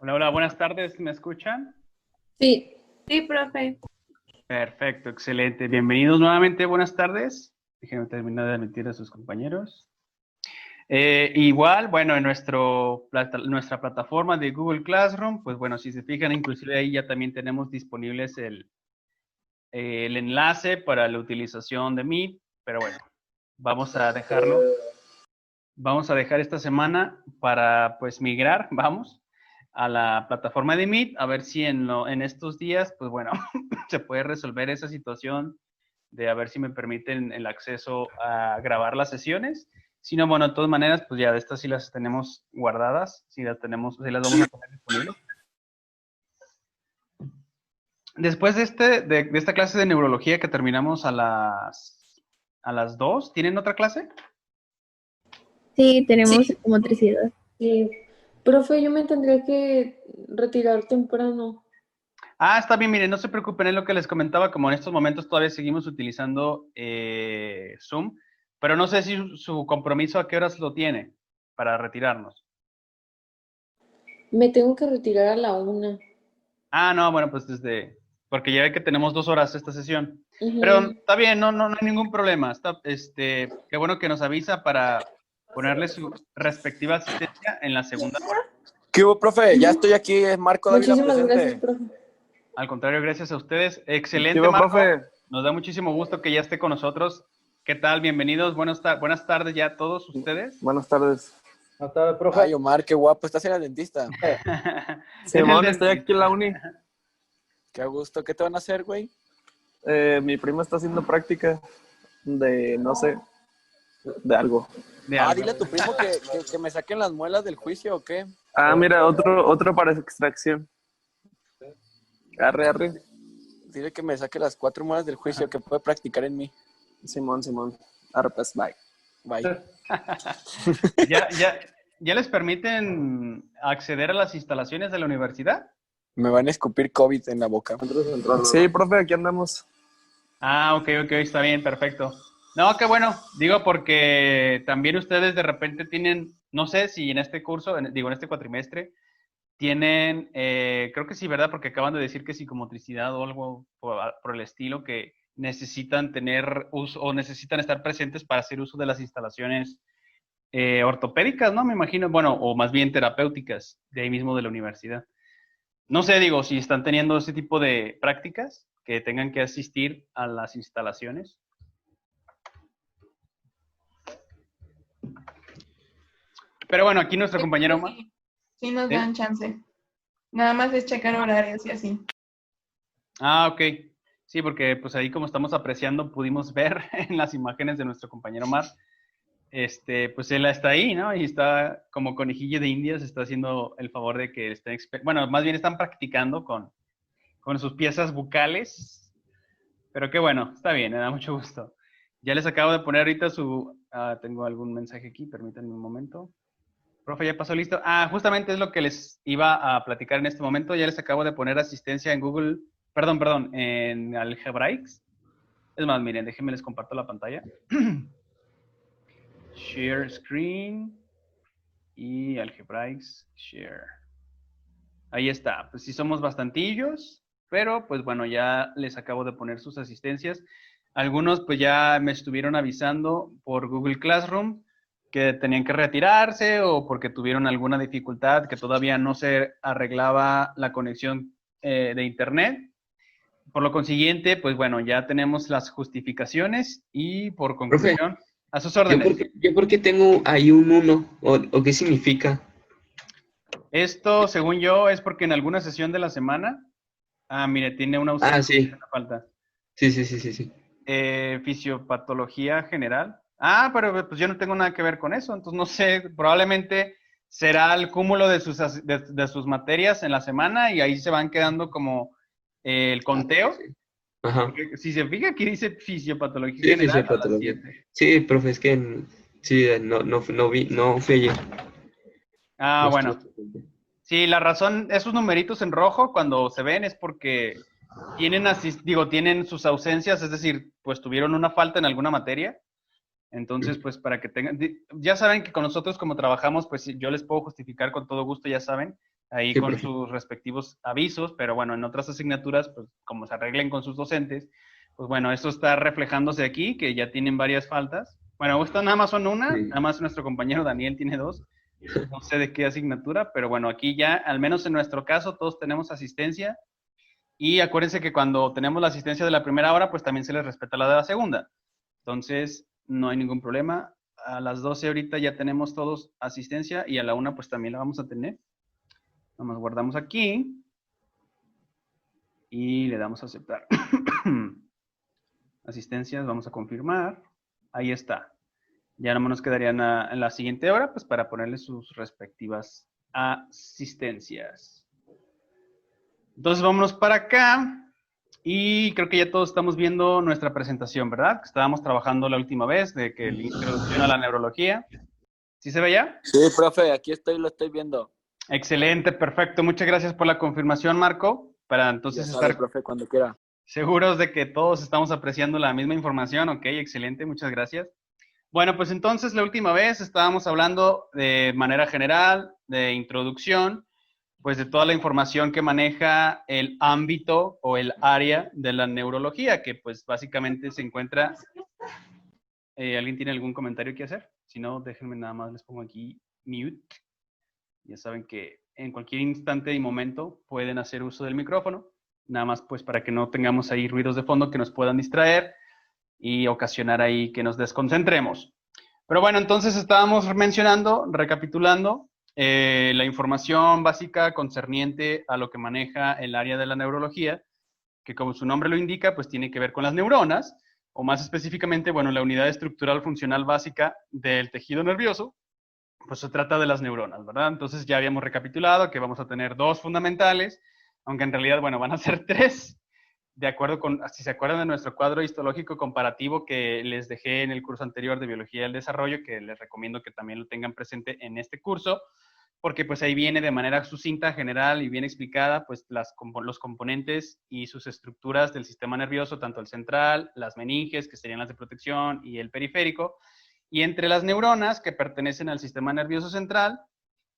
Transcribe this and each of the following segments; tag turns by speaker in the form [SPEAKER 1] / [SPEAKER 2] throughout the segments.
[SPEAKER 1] Hola, hola, buenas tardes, ¿me escuchan?
[SPEAKER 2] Sí,
[SPEAKER 3] Sí, profe.
[SPEAKER 1] Perfecto, excelente. Bienvenidos nuevamente, buenas tardes. Déjenme terminar de admitir a sus compañeros. Igual, bueno, en nuestra plataforma de Google Classroom, pues bueno, si se fijan, inclusive ahí ya también tenemos disponibles el enlace para la utilización de Meet, pero bueno, vamos a dejarlo. Vamos a dejar esta semana para pues migrar, vamos, a la plataforma de Meet, a ver si en estos días, pues bueno, se puede resolver esa situación de a ver si me permiten el acceso a grabar las sesiones. Si no, bueno, de todas maneras, pues ya de estas sí las tenemos guardadas, sí las tenemos, sí las vamos a tener disponibles. Después de esta clase de neurología que terminamos a las 2, ¿tienen otra clase?
[SPEAKER 2] sí, tenemos
[SPEAKER 3] Sí.
[SPEAKER 2] motricidad.
[SPEAKER 3] Sí. Profe, yo me tendría que retirar temprano.
[SPEAKER 1] Ah, está bien, miren, no se preocupen, es lo que les comentaba, como en estos momentos todavía seguimos utilizando Zoom, pero no sé si su compromiso a qué horas lo tiene para retirarnos.
[SPEAKER 3] Me tengo que retirar a la 1.
[SPEAKER 1] Ah, no, bueno, pues porque ya ve que tenemos 2 horas esta sesión. Pero
[SPEAKER 3] Ujú.
[SPEAKER 1] está bien, no hay ningún problema. Qué bueno que nos avisa para ponerle su respectiva asistencia en la segunda hora.
[SPEAKER 4] ¿Qué hubo, profe? Ya estoy aquí, es Marco Dávila
[SPEAKER 3] Muchísimas gracias,
[SPEAKER 4] presente.
[SPEAKER 3] profe.
[SPEAKER 1] Al contrario, gracias a ustedes.
[SPEAKER 4] ¿Qué
[SPEAKER 1] Excelente,
[SPEAKER 4] hubo,
[SPEAKER 1] Marco.
[SPEAKER 4] profe?
[SPEAKER 1] Nos da muchísimo gusto que ya esté con nosotros. ¿Qué tal? Bienvenidos. Buenas tardes ya a todos ustedes.
[SPEAKER 4] Buenas tardes.
[SPEAKER 5] Buenas tardes, profe.
[SPEAKER 4] Ay, Omar, qué guapo, estás en el dentista.
[SPEAKER 1] En el
[SPEAKER 5] Simón, estoy
[SPEAKER 1] dentista.
[SPEAKER 5] aquí en la uni.
[SPEAKER 4] Qué a gusto, ¿qué te van a hacer, güey?
[SPEAKER 5] Mi primo está haciendo práctica de, no sé, de algo.
[SPEAKER 1] De algo.
[SPEAKER 4] Dile a tu primo que me saquen las muelas del juicio, ¿o qué?
[SPEAKER 5] Ah, mira, otro para extracción. Arre.
[SPEAKER 4] Dile que me saque las 4 muelas del juicio, que puede practicar en mí.
[SPEAKER 5] Simón. Arre, pues, bye.
[SPEAKER 4] Bye.
[SPEAKER 1] ¿Ya, ya, ya les permiten acceder a las instalaciones de la universidad?
[SPEAKER 4] Me van a escupir COVID en la boca.
[SPEAKER 5] Sí, profe, aquí andamos.
[SPEAKER 1] Ah, ok, está bien, perfecto. No, qué bueno. Digo porque también ustedes de repente tienen, no sé si en este curso, en este cuatrimestre, tienen, creo que sí, ¿verdad? Porque acaban de decir que psicomotricidad o algo por el estilo, que necesitan tener uso o necesitan estar presentes para hacer uso de las instalaciones ortopédicas, ¿no? Me imagino, bueno, o más bien terapéuticas de ahí mismo de la universidad. No sé, digo, si están teniendo ese tipo de prácticas que tengan que asistir a las instalaciones. Pero bueno, aquí nuestro compañero Omar.
[SPEAKER 6] Sí, sí nos
[SPEAKER 1] ¿Sí?
[SPEAKER 6] dan chance. Nada más es checar horarios y así.
[SPEAKER 1] Ah, ok. Sí, porque pues ahí como estamos apreciando, pudimos ver en las imágenes de nuestro compañero Omar, pues él está ahí, ¿no? Y está como conejillo de indias, está haciendo el favor de que estén, bueno, más bien están practicando con sus piezas bucales, pero qué bueno, está bien, me da mucho gusto. Ya les acabo de poner ahorita tengo algún mensaje aquí, permítanme un momento. Profe, ya pasó listo. Ah, justamente es lo que les iba a platicar en este momento. Ya les acabo de poner asistencia en Google, perdón, en Algebraics. Es más, miren, déjenme les comparto la pantalla. Share screen y Algebraics share. Ahí está. Pues sí somos bastantillos, pero pues bueno, ya les acabo de poner sus asistencias. Algunos pues ya me estuvieron avisando por Google Classroom que tenían que retirarse o porque tuvieron alguna dificultad, que todavía no se arreglaba la conexión de internet. Por lo consiguiente, pues bueno, ya tenemos las justificaciones y por
[SPEAKER 7] Profe,
[SPEAKER 1] conclusión, a sus
[SPEAKER 7] ¿yo
[SPEAKER 1] órdenes.
[SPEAKER 7] por qué tengo ahí un uno? ¿O qué significa?
[SPEAKER 1] Esto, según yo, es porque en alguna sesión de la semana, mire, tiene una
[SPEAKER 7] Ah,
[SPEAKER 1] ausencia,
[SPEAKER 7] sí.
[SPEAKER 1] una falta.
[SPEAKER 7] Sí.
[SPEAKER 1] Fisiopatología general. Ah, pero pues yo no tengo nada que ver con eso, entonces no sé, probablemente será el cúmulo de sus materias en la semana y ahí se van quedando como el conteo.
[SPEAKER 7] Sí. Ajá.
[SPEAKER 1] Porque si se fija, aquí dice fisiopatología
[SPEAKER 7] Sí,
[SPEAKER 1] general a las
[SPEAKER 7] fisiopatología.
[SPEAKER 1] 7.
[SPEAKER 7] Sí, profe, es que sí, no fui ayer.
[SPEAKER 1] Ah,
[SPEAKER 7] No estuve
[SPEAKER 1] bueno.
[SPEAKER 7] presente.
[SPEAKER 1] Sí, la razón, esos numeritos en rojo cuando se ven es porque tienen sus ausencias, es decir, pues tuvieron una falta en alguna materia. Entonces, pues para que tengan, ya saben que con nosotros como trabajamos, pues yo les puedo justificar con todo gusto, ya saben, ahí
[SPEAKER 7] Sí,
[SPEAKER 1] con
[SPEAKER 7] profe.
[SPEAKER 1] sus respectivos avisos, pero bueno, en otras asignaturas, pues como se arreglen con sus docentes, pues bueno, eso está reflejándose aquí, que ya tienen varias faltas. Bueno, esta nada más son una,
[SPEAKER 7] Sí.
[SPEAKER 1] nada más nuestro compañero Daniel tiene 2, no sé de qué asignatura, pero bueno, aquí ya, al menos en nuestro caso, todos tenemos asistencia. Y acuérdense que cuando tenemos la asistencia de la primera hora, pues también se les respeta la de la segunda. Entonces, no hay ningún problema. A las 12 ahorita ya tenemos todos asistencia y a la 1 pues también la vamos a tener. Nos guardamos aquí y le damos a aceptar. Asistencias, vamos a confirmar. Ahí está. Ya no nos quedarían en la siguiente hora pues para ponerle sus respectivas asistencias. Entonces vámonos para acá y creo que ya todos estamos viendo nuestra presentación, ¿verdad? Que estábamos trabajando la última vez de que la introducción a la neurología. ¿Sí se ve ya?
[SPEAKER 4] Sí, profe, aquí estoy, lo estoy viendo.
[SPEAKER 1] Excelente, perfecto. Muchas gracias por la confirmación, Marco, para entonces
[SPEAKER 4] Ya sabe,
[SPEAKER 1] estar
[SPEAKER 4] profe, cuando quiera.
[SPEAKER 1] seguros de que todos estamos apreciando la misma información. Ok, excelente, muchas gracias. Bueno, pues entonces la última vez estábamos hablando de manera general, de introducción, pues de toda la información que maneja el ámbito o el área de la neurología, que pues básicamente se encuentra... ¿Alguien tiene algún comentario que hacer? Si no, déjenme nada más, les pongo aquí mute. Ya saben que en cualquier instante y momento pueden hacer uso del micrófono, nada más pues para que no tengamos ahí ruidos de fondo que nos puedan distraer y ocasionar ahí que nos desconcentremos. Pero bueno, entonces estábamos mencionando, recapitulando, la información básica concerniente a lo que maneja el área de la neurología, que como su nombre lo indica, pues tiene que ver con las neuronas, o más específicamente, bueno, la unidad estructural funcional básica del tejido nervioso, pues se trata de las neuronas, ¿verdad? Entonces ya habíamos recapitulado que vamos a tener 2 fundamentales, aunque en realidad, bueno, van a ser 3, de acuerdo con, si se acuerdan de nuestro cuadro histológico comparativo que les dejé en el curso anterior de Biología del Desarrollo, que les recomiendo que también lo tengan presente en este curso, porque pues ahí viene de manera sucinta, general y bien explicada, pues los componentes y sus estructuras del sistema nervioso, tanto el central, las meninges, que serían las de protección, y el periférico. Y entre las neuronas que pertenecen al sistema nervioso central,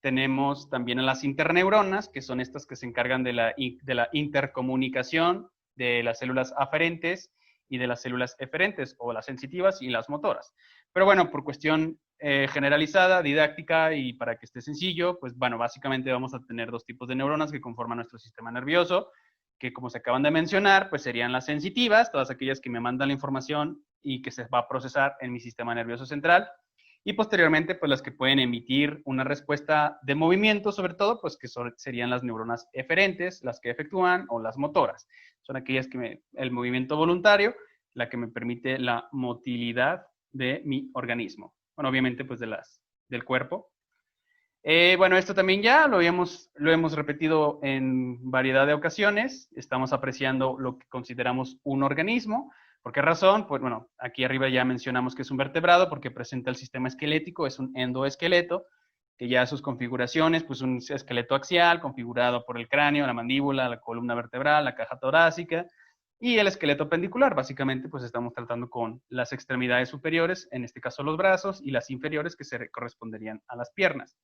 [SPEAKER 1] tenemos también a las interneuronas, que son estas que se encargan de la intercomunicación de las células aferentes y de las células eferentes, o las sensitivas y las motoras. Pero bueno, por cuestión generalizada, didáctica y para que esté sencillo, pues bueno, básicamente vamos a tener 2 tipos de neuronas que conforman nuestro sistema nervioso, que como se acaban de mencionar, pues serían las sensitivas, todas aquellas que me mandan la información y que se va a procesar en mi sistema nervioso central, y posteriormente, pues las que pueden emitir una respuesta de movimiento, sobre todo, pues que serían las neuronas eferentes, las que efectúan, o las motoras. Son aquellas que el movimiento voluntario, la que me permite la motilidad de mi organismo. Bueno, obviamente, pues del cuerpo. Bueno, esto también ya lo hemos repetido en variedad de ocasiones. Estamos apreciando lo que consideramos un organismo. ¿Por qué razón? Pues bueno, aquí arriba ya mencionamos que es un vertebrado porque presenta el sistema esquelético, es un endoesqueleto, que ya sus configuraciones, pues un esqueleto axial configurado por el cráneo, la mandíbula, la columna vertebral, la caja torácica y el esqueleto pendicular. Básicamente, pues estamos tratando con las extremidades superiores, en este caso los brazos, y las inferiores que se corresponderían a las piernas.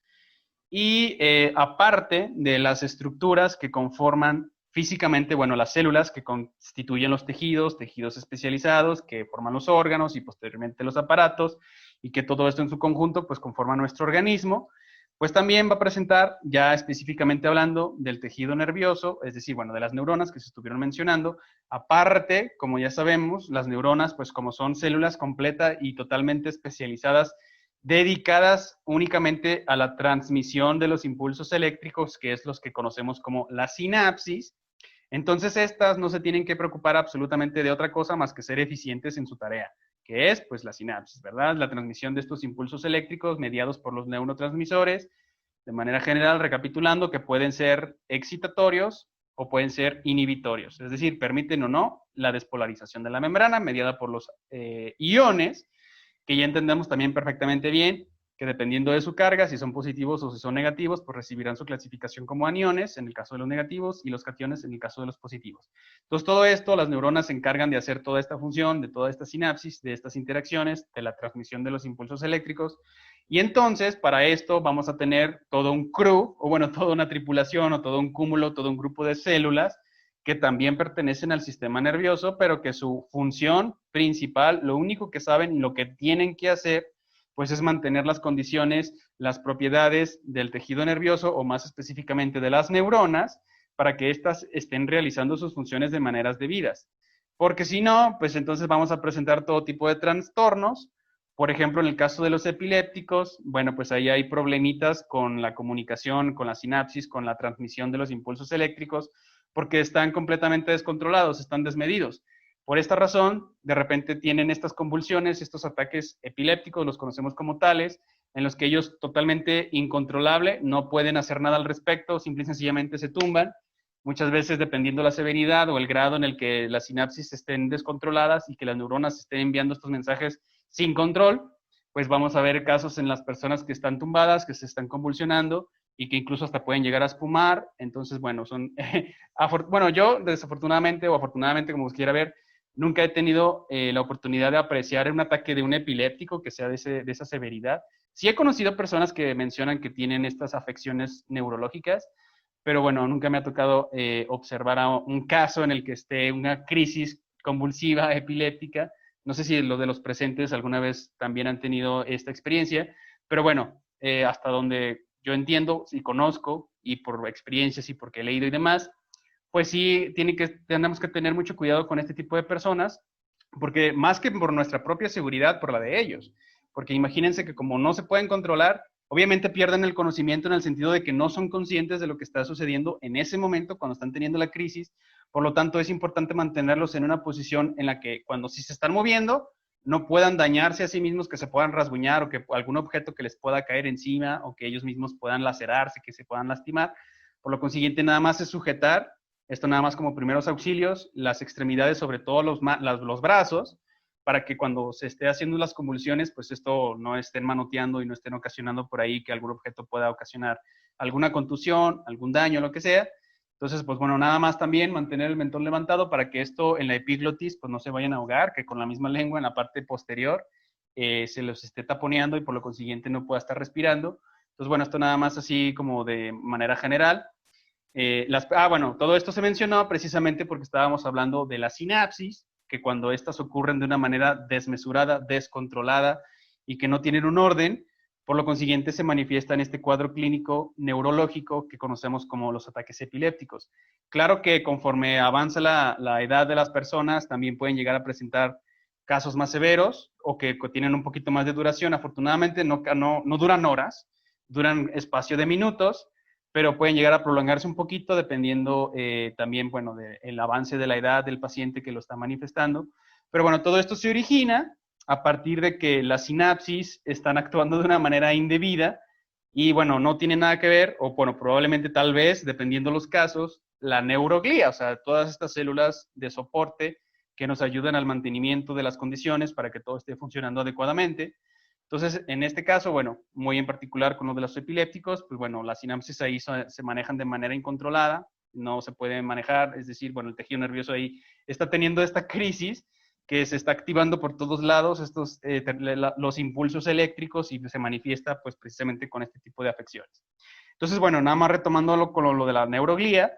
[SPEAKER 1] Y aparte de las estructuras que conforman físicamente, bueno, las células que constituyen los tejidos especializados que forman los órganos y posteriormente los aparatos, y que todo esto en su conjunto pues conforma nuestro organismo, pues también va a presentar, ya específicamente hablando del tejido nervioso, es decir, bueno, de las neuronas que se estuvieron mencionando. Aparte, como ya sabemos, las neuronas, pues como son células completas y totalmente especializadas, dedicadas únicamente a la transmisión de los impulsos eléctricos, que es los que conocemos como la sinapsis. Entonces estas no se tienen que preocupar absolutamente de otra cosa más que ser eficientes en su tarea, que es pues la sinapsis, ¿verdad? La transmisión de estos impulsos eléctricos mediados por los neurotransmisores, de manera general, recapitulando, que pueden ser excitatorios o pueden ser inhibitorios, es decir, permiten o no la despolarización de la membrana mediada por los iones, que ya entendemos también perfectamente bien que dependiendo de su carga, si son positivos o si son negativos, pues recibirán su clasificación como aniones en el caso de los negativos y los cationes en el caso de los positivos. Entonces, todo esto, las neuronas se encargan de hacer toda esta función, de toda esta sinapsis, de estas interacciones, de la transmisión de los impulsos eléctricos. Y entonces, para esto vamos a tener todo un crew, o bueno, toda una tripulación, o todo un cúmulo, todo un grupo de células que también pertenecen al sistema nervioso, pero que su función principal, lo único que saben y lo que tienen que hacer, pues es mantener las condiciones, las propiedades del tejido nervioso, o más específicamente de las neuronas, para que éstas estén realizando sus funciones de maneras debidas. Porque si no, pues entonces vamos a presentar todo tipo de trastornos. Por ejemplo, en el caso de los epilépticos, bueno, pues ahí hay problemitas con la comunicación, con la sinapsis, con la transmisión de los impulsos eléctricos, porque están completamente descontrolados, están desmedidos. Por esta razón, de repente tienen estas convulsiones, estos ataques epilépticos, los conocemos como tales, en los que ellos totalmente incontrolable, no pueden hacer nada al respecto, simple y sencillamente se tumban. Muchas veces, dependiendo la severidad o el grado en el que las sinapsis estén descontroladas y que las neuronas estén enviando estos mensajes sin control, pues vamos a ver casos en las personas que están tumbadas, que se están convulsionando y que incluso hasta pueden llegar a espumar. Entonces, bueno, son... bueno, yo desafortunadamente o afortunadamente, como quiera ver, nunca he tenido la oportunidad de apreciar un ataque de un epiléptico que sea de esa severidad. Sí he conocido personas que mencionan que tienen estas afecciones neurológicas, pero bueno, nunca me ha tocado observar un caso en el que esté una crisis convulsiva epiléptica. No sé si los de los presentes alguna vez también han tenido esta experiencia, pero bueno, hasta donde yo entiendo y conozco, y por experiencias y porque he leído y demás, pues sí tenemos que tener mucho cuidado con este tipo de personas, porque más que por nuestra propia seguridad, por la de ellos. Porque imagínense que como no se pueden controlar, obviamente pierden el conocimiento en el sentido de que no son conscientes de lo que está sucediendo en ese momento cuando están teniendo la crisis. Por lo tanto, es importante mantenerlos en una posición en la que cuando sí se están moviendo, no puedan dañarse a sí mismos, que se puedan rasguñar o que algún objeto que les pueda caer encima o que ellos mismos puedan lacerarse, que se puedan lastimar. Por lo consiguiente, nada más es sujetar, esto nada más como primeros auxilios, las extremidades, sobre todo los brazos, para que cuando se esté haciendo las convulsiones, pues esto no estén manoteando y no estén ocasionando por ahí que algún objeto pueda ocasionar alguna contusión, algún daño, lo que sea. Entonces, pues bueno, nada más también mantener el mentón levantado para que esto en la epiglotis pues no se vayan a ahogar, que con la misma lengua en la parte posterior se los esté taponeando y por lo consiguiente no pueda estar respirando. Entonces, bueno, esto nada más así como de manera general. Bueno, todo esto se mencionó precisamente porque estábamos hablando de la sinapsis, que cuando estas ocurren de una manera desmesurada, descontrolada y que no tienen un orden, por lo consiguiente se manifiesta en este cuadro clínico neurológico que conocemos como los ataques epilépticos. Claro que conforme avanza la edad de las personas, también pueden llegar a presentar casos más severos o que tienen un poquito más de duración. Afortunadamente no duran horas, duran espacio de minutos, pero pueden llegar a prolongarse un poquito dependiendo también, bueno, del avance de la edad del paciente que lo está manifestando. Pero bueno, todo esto se origina a partir de que las sinapsis están actuando de una manera indebida y, bueno, no tiene nada que ver, o bueno, probablemente tal vez, dependiendo los casos, la neuroglía, o sea, todas estas células de soporte que nos ayudan al mantenimiento de las condiciones para que todo esté funcionando adecuadamente. Entonces, en este caso, bueno, muy en particular con los de los epilépticos, pues bueno, las sinapsis ahí se manejan de manera incontrolada, no se pueden manejar, es decir, bueno, el tejido nervioso ahí está teniendo esta crisis que se está activando por todos lados los impulsos eléctricos y se manifiesta pues precisamente con este tipo de afecciones. Entonces, bueno, nada más retomándolo con lo de la neuroglía,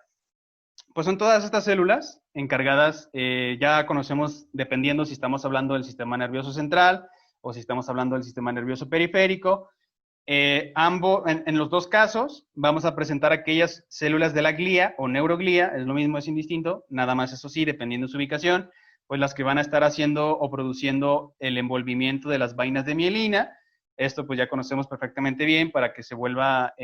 [SPEAKER 1] pues son todas estas células encargadas, ya conocemos, dependiendo si estamos hablando del sistema nervioso central, o si estamos hablando del sistema nervioso periférico. En los dos casos vamos a presentar aquellas células de la glía o neuroglía, es lo mismo, es indistinto, nada más eso sí, dependiendo de su ubicación, pues las que van a estar haciendo o produciendo el envolvimiento de las vainas de mielina. Esto pues ya conocemos perfectamente bien para que se vuelva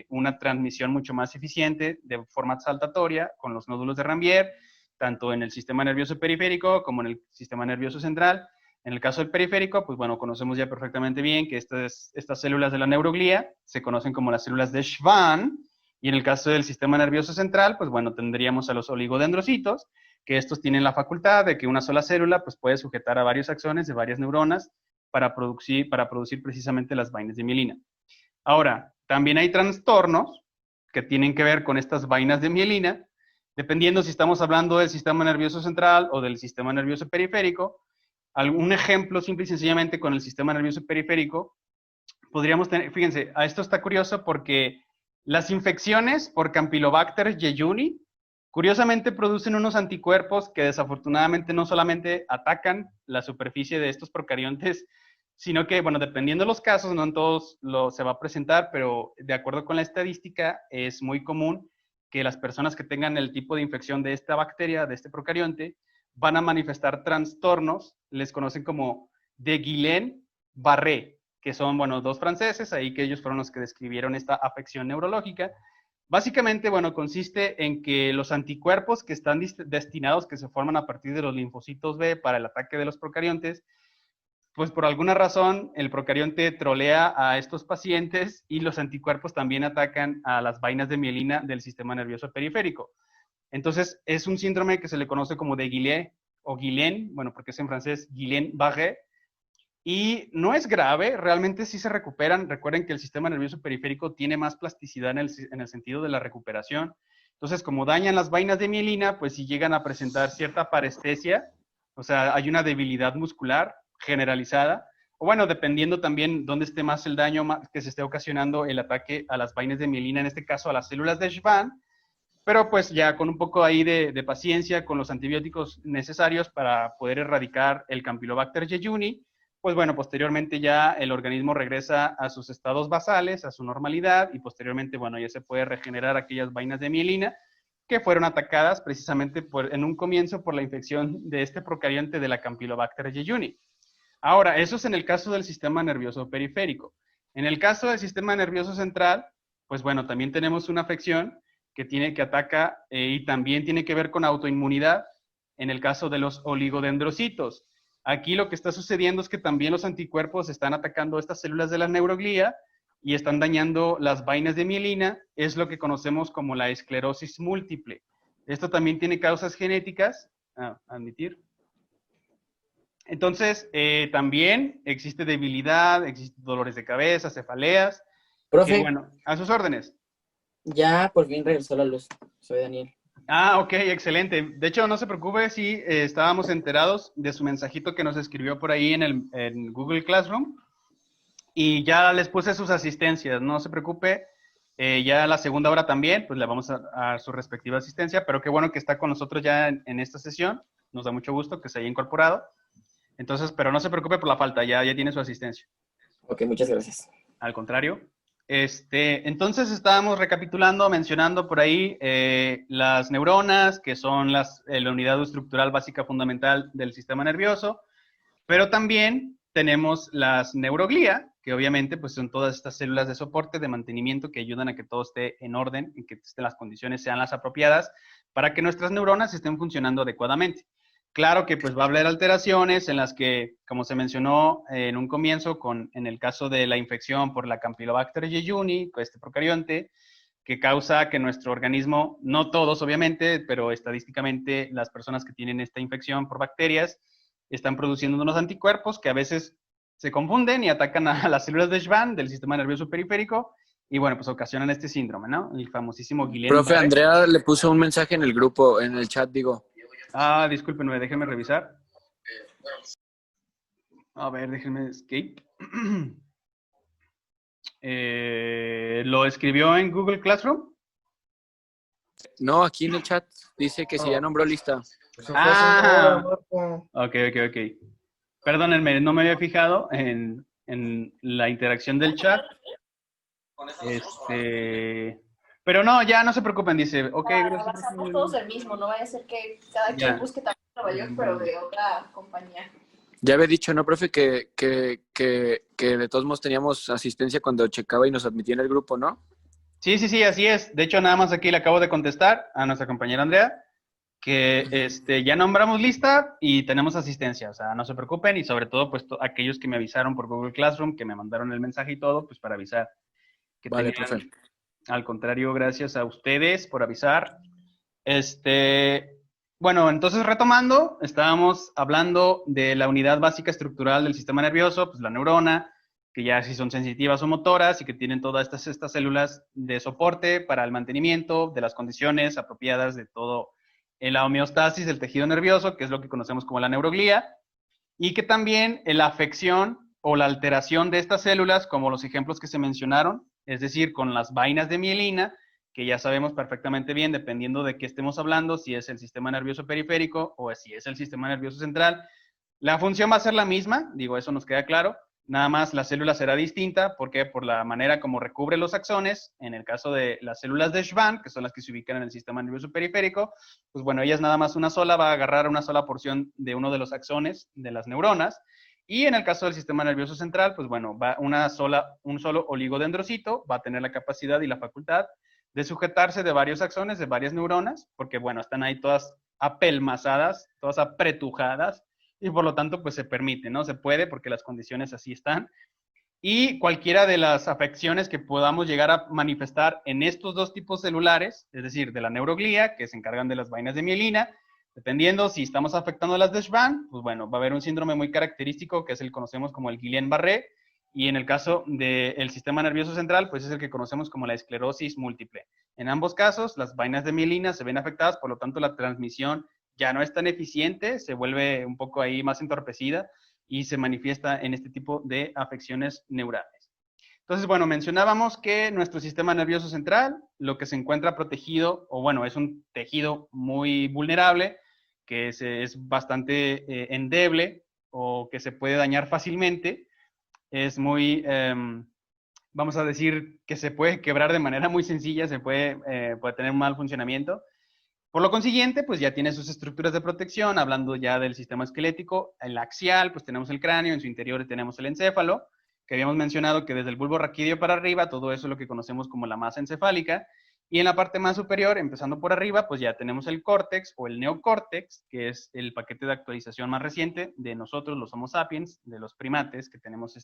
[SPEAKER 1] una transmisión mucho más eficiente de forma saltatoria con los nódulos de Ranvier, tanto en el sistema nervioso periférico como en el sistema nervioso central. En el caso del periférico, pues bueno, conocemos ya perfectamente bien que estas células de la neuroglía se conocen como las células de Schwann, y en el caso del sistema nervioso central, pues bueno, tendríamos a los oligodendrocitos, que estos tienen la facultad de que una sola célula pues puede sujetar a varios axones de varias neuronas para producir precisamente las vainas de mielina. Ahora, también hay trastornos que tienen que ver con estas vainas de mielina, dependiendo si estamos hablando del sistema nervioso central o del sistema nervioso periférico. Un ejemplo simple y sencillamente con el sistema nervioso periférico, podríamos tener, fíjense, a esto está curioso porque las infecciones por Campylobacter jejuni, curiosamente producen unos anticuerpos que desafortunadamente no solamente atacan la superficie de estos procariontes, sino que, bueno, dependiendo de los casos, no en todos se va a presentar, pero de acuerdo con la estadística, es muy común que las personas que tengan el tipo de infección de esta bacteria, de este procarionte, van a manifestar trastornos, les conocen como de Guillain-Barré, que son, bueno, dos franceses, ahí que ellos fueron los que describieron esta afección neurológica. Básicamente, bueno, consiste en que los anticuerpos que están destinados, que se forman a partir de los linfocitos B para el ataque de los procariontes, pues por alguna razón el procarionte trolea a estos pacientes y los anticuerpos también atacan a las vainas de mielina del sistema nervioso periférico. Entonces, es un síndrome que se le conoce como de Guillain o Guillain, bueno, porque es en francés Guillain-Barré, y no es grave, realmente sí se recuperan. Recuerden que el sistema nervioso periférico tiene más plasticidad en el sentido de la recuperación. Entonces, como dañan las vainas de mielina, pues si llegan a presentar cierta parestesia, o sea, hay una debilidad muscular generalizada, o bueno, dependiendo también dónde esté más el daño que se esté ocasionando el ataque a las vainas de mielina, en este caso a las células de Schwann, pero pues ya con un poco ahí de paciencia, con los antibióticos necesarios para poder erradicar el Campylobacter jejuni, pues bueno, posteriormente ya el organismo regresa a sus estados basales, a su normalidad, y posteriormente, bueno, ya se puede regenerar aquellas vainas de mielina que fueron atacadas precisamente en un comienzo por la infección de este procarionte de la Campylobacter jejuni. Ahora, eso es en el caso del sistema nervioso periférico. En el caso del sistema nervioso central, pues bueno, también tenemos una afección que ataca y también tiene que ver con autoinmunidad en el caso de los oligodendrocitos. Aquí lo que está sucediendo es que también los anticuerpos están atacando estas células de la neuroglía y están dañando las vainas de mielina, es lo que conocemos como la esclerosis múltiple. Esto también tiene causas genéticas, admitir. Entonces, también existe debilidad, existen dolores de cabeza, cefaleas.
[SPEAKER 8] Profe,
[SPEAKER 1] Bueno, a sus órdenes.
[SPEAKER 8] ya por fin regresó la luz. Soy Daniel.
[SPEAKER 1] Ok, excelente. De hecho, no se preocupe si estábamos enterados de su mensajito que nos escribió por ahí en Google Classroom. Y ya les puse sus asistencias, no se preocupe. Ya la segunda hora también, pues le vamos a dar su respectiva asistencia, pero qué bueno que está con nosotros ya en esta sesión. Nos da mucho gusto que se haya incorporado. Entonces, pero no se preocupe por la falta, ya tiene su asistencia.
[SPEAKER 8] Ok, muchas gracias.
[SPEAKER 1] Al contrario. Entonces estábamos recapitulando, mencionando por ahí las neuronas, que son la unidad estructural básica fundamental del sistema nervioso, pero también tenemos las neuroglía, que obviamente pues son todas estas células de soporte, de mantenimiento, que ayudan a que todo esté en orden, y que las condiciones sean las apropiadas para que nuestras neuronas estén funcionando adecuadamente. Claro que pues va a haber alteraciones en las que, como se mencionó en un comienzo, en el caso de la infección por la Campylobacter jejuni, este procarionte, que causa que nuestro organismo, no todos obviamente, pero estadísticamente las personas que tienen esta infección por bacterias, están produciendo unos anticuerpos que a veces se confunden y atacan a las células de Schwann del sistema nervioso periférico, y bueno, pues ocasionan este síndrome, ¿no? El famosísimo Guillain-Barré.
[SPEAKER 4] Profe, Andrea le puso un mensaje en el grupo, en el chat, digo.
[SPEAKER 1] Discúlpenme, déjenme revisar. A ver, déjenme escape. ¿Lo escribió en Google Classroom?
[SPEAKER 4] No, aquí en el chat dice que si ya nombró lista.
[SPEAKER 1] Ok. Perdónenme, no me había fijado en la interacción del chat. Pero no, ya no se preocupen, dice. Ok, gracias.
[SPEAKER 2] Pasamos todos el mismo, no vaya a ser que cada quien busque también Nueva York, pero de otra compañía.
[SPEAKER 4] Ya había dicho, ¿no, profe? Que de todos modos teníamos asistencia cuando checaba y nos admitía en el grupo, ¿no?
[SPEAKER 1] Sí, así es. De hecho, nada más aquí le acabo de contestar a nuestra compañera Andrea que ya nombramos lista y tenemos asistencia. O sea, no se preocupen, y sobre todo, pues, aquellos que me avisaron por Google Classroom, que me mandaron el mensaje y todo, pues, para avisar.
[SPEAKER 4] Vale, profe.
[SPEAKER 1] bueno, entonces retomando, estábamos hablando de la unidad básica estructural del sistema nervioso, pues la neurona, que ya sí son sensitivas o motoras y que tienen todas estas células de soporte para el mantenimiento de las condiciones apropiadas de todo en la homeostasis del tejido nervioso, que es lo que conocemos como la neuroglía, y que también la afección o la alteración de estas células, como los ejemplos que se mencionaron, es decir, con las vainas de mielina, que ya sabemos perfectamente bien, dependiendo de qué estemos hablando, si es el sistema nervioso periférico o si es el sistema nervioso central, la función va a ser la misma, digo, eso nos queda claro, nada más la célula será distinta, porque por la manera como recubre los axones, en el caso de las células de Schwann, que son las que se ubican en el sistema nervioso periférico, pues bueno, ellas nada más una sola va a agarrar una sola porción de uno de los axones de las neuronas, y en el caso del sistema nervioso central, pues bueno, va un solo oligodendrocito, va a tener la capacidad y la facultad de sujetarse de varios axones, de varias neuronas, porque bueno, están ahí todas apelmazadas, todas apretujadas, y por lo tanto, pues se permite, ¿no? Se puede porque las condiciones así están. Y cualquiera de las afecciones que podamos llegar a manifestar en estos dos tipos celulares, es decir, de la neuroglía, que se encargan de las vainas de mielina, dependiendo si estamos afectando las de Schwann, pues bueno, va a haber un síndrome muy característico que es el que conocemos como el Guillain-Barré, y en el caso del sistema nervioso central, pues es el que conocemos como la esclerosis múltiple. En ambos casos, las vainas de mielina se ven afectadas, por lo tanto la transmisión ya no es tan eficiente, se vuelve un poco ahí más entorpecida y se manifiesta en este tipo de afecciones neurales. Entonces, bueno, mencionábamos que nuestro sistema nervioso central, lo que se encuentra protegido, o bueno, es un tejido muy vulnerable, que es bastante endeble o que se puede dañar fácilmente, es muy, vamos a decir, que se puede quebrar de manera muy sencilla, puede tener un mal funcionamiento. Por lo consiguiente, pues ya tiene sus estructuras de protección, hablando ya del sistema esquelético, el axial, pues tenemos el cráneo, en su interior tenemos el encéfalo, que habíamos mencionado que desde el bulbo raquídeo para arriba, todo eso es lo que conocemos como la masa encefálica, y en la parte más superior, empezando por arriba, pues ya tenemos el córtex o el neocórtex, que es el paquete de actualización más reciente de nosotros, los Homo sapiens, de los primates, que tenemos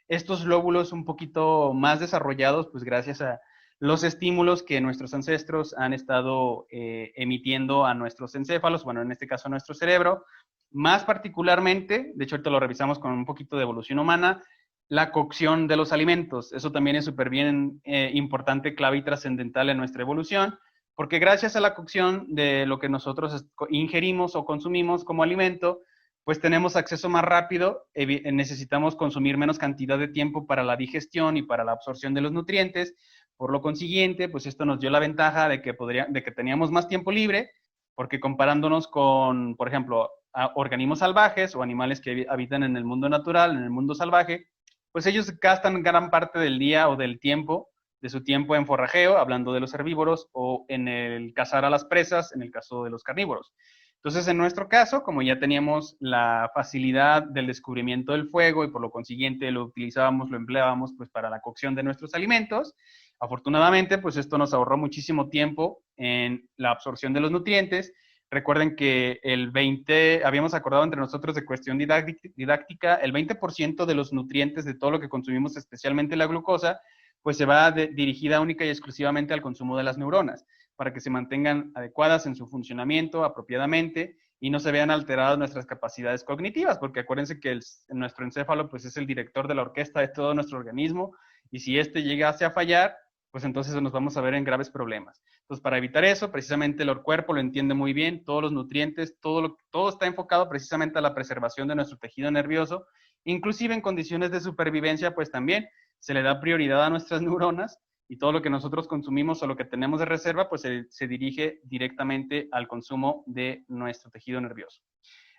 [SPEAKER 1] estos lóbulos un poquito más desarrollados, pues gracias a los estímulos que nuestros ancestros han estado emitiendo a nuestros encéfalos, bueno, en este caso a nuestro cerebro, más particularmente, de hecho ahorita lo revisamos con un poquito de evolución humana, la cocción de los alimentos. Eso también es súper bien importante, clave y trascendental en nuestra evolución, porque gracias a la cocción de lo que nosotros ingerimos o consumimos como alimento, pues tenemos acceso más rápido, necesitamos consumir menos cantidad de tiempo para la digestión y para la absorción de los nutrientes. Por lo consiguiente, pues esto nos dio la ventaja de que teníamos más tiempo libre, porque comparándonos con, por ejemplo, organismos salvajes o animales que habitan en el mundo natural, en el mundo salvaje, pues ellos gastan gran parte del día o del tiempo, de su tiempo en forrajeo, hablando de los herbívoros, o en el cazar a las presas, en el caso de los carnívoros. Entonces, en nuestro caso, como ya teníamos la facilidad del descubrimiento del fuego y por lo consiguiente lo utilizábamos, lo empleábamos pues para la cocción de nuestros alimentos, afortunadamente, pues esto nos ahorró muchísimo tiempo en la absorción de los nutrientes. Recuerden que habíamos acordado entre nosotros de cuestión didáctica, el 20% de los nutrientes de todo lo que consumimos, especialmente la glucosa, pues se va dirigida única y exclusivamente al consumo de las neuronas, para que se mantengan adecuadas en su funcionamiento apropiadamente y no se vean alteradas nuestras capacidades cognitivas, porque acuérdense que nuestro encéfalo pues es el director de la orquesta de todo nuestro organismo, y si este llegase a fallar, pues entonces nos vamos a ver en graves problemas. Entonces, para evitar eso, precisamente el cuerpo lo entiende muy bien, todos los nutrientes, todo está enfocado precisamente a la preservación de nuestro tejido nervioso, inclusive en condiciones de supervivencia, pues también se le da prioridad a nuestras neuronas, y todo lo que nosotros consumimos o lo que tenemos de reserva, pues se dirige directamente al consumo de nuestro tejido nervioso.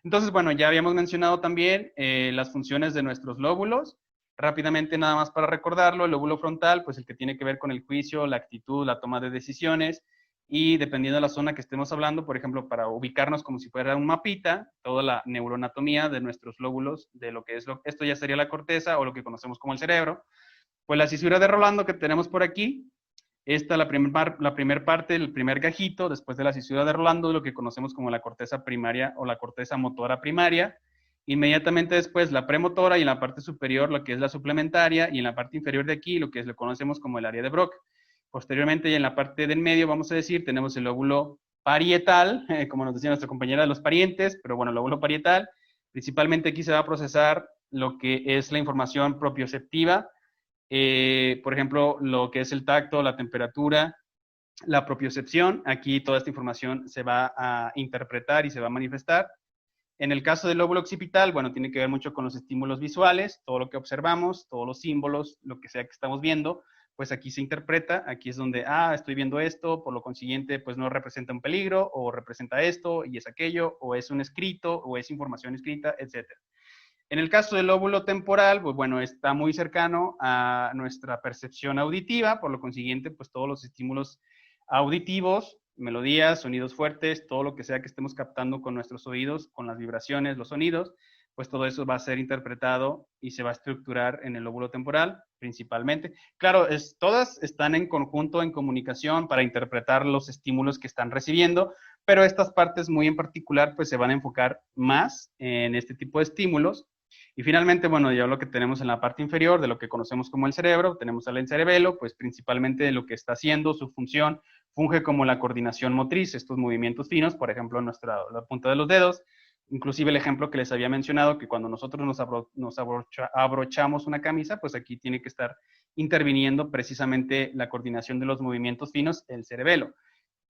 [SPEAKER 1] Entonces, bueno, ya habíamos mencionado también las funciones de nuestros lóbulos. Rápidamente, nada más para recordarlo, el lóbulo frontal, pues el que tiene que ver con el juicio, la actitud, la toma de decisiones, y dependiendo de la zona que estemos hablando, por ejemplo, para ubicarnos como si fuera un mapita, toda la neuroanatomía de nuestros lóbulos, de lo que es esto ya sería la corteza o lo que conocemos como el cerebro. Pues la cisura de Rolando que tenemos por aquí, esta la primer parte, el primer gajito, después de la cisura de Rolando, lo que conocemos como la corteza primaria o la corteza motora primaria. Inmediatamente después la premotora, y en la parte superior lo que es la suplementaria, y en la parte inferior de aquí lo que lo conocemos como el área de Broca. Posteriormente, y en la parte del medio, vamos a decir, tenemos el lóbulo parietal, como nos decía nuestra compañera de los parientes, pero bueno, el lóbulo parietal, principalmente aquí se va a procesar lo que es la información propioceptiva, por ejemplo, lo que es el tacto, la temperatura, la propiocepción. Aquí toda esta información se va a interpretar y se va a manifestar. En el caso del lóbulo occipital, bueno, tiene que ver mucho con los estímulos visuales, todo lo que observamos, todos los símbolos, lo que sea que estamos viendo, pues aquí se interpreta, aquí es donde, estoy viendo esto, por lo consiguiente, pues no representa un peligro, o representa esto, y es aquello, o es un escrito, o es información escrita, etc. En el caso del lóbulo temporal, pues bueno, está muy cercano a nuestra percepción auditiva, por lo consiguiente, pues todos los estímulos auditivos, melodías, sonidos fuertes, todo lo que sea que estemos captando con nuestros oídos, con las vibraciones, los sonidos, pues todo eso va a ser interpretado y se va a estructurar en el lóbulo temporal, principalmente. Claro, todas están en conjunto, en comunicación, para interpretar los estímulos que están recibiendo, pero estas partes muy en particular, pues se van a enfocar más en este tipo de estímulos. Y finalmente, bueno, ya lo que tenemos en la parte inferior, de lo que conocemos como el cerebro, tenemos al cerebelo, pues principalmente lo que está haciendo, su función, funge como la coordinación motriz, estos movimientos finos, por ejemplo, la punta de los dedos, inclusive el ejemplo que les había mencionado, que cuando nosotros nos abrochamos una camisa, pues aquí tiene que estar interviniendo precisamente la coordinación de los movimientos finos, el cerebelo.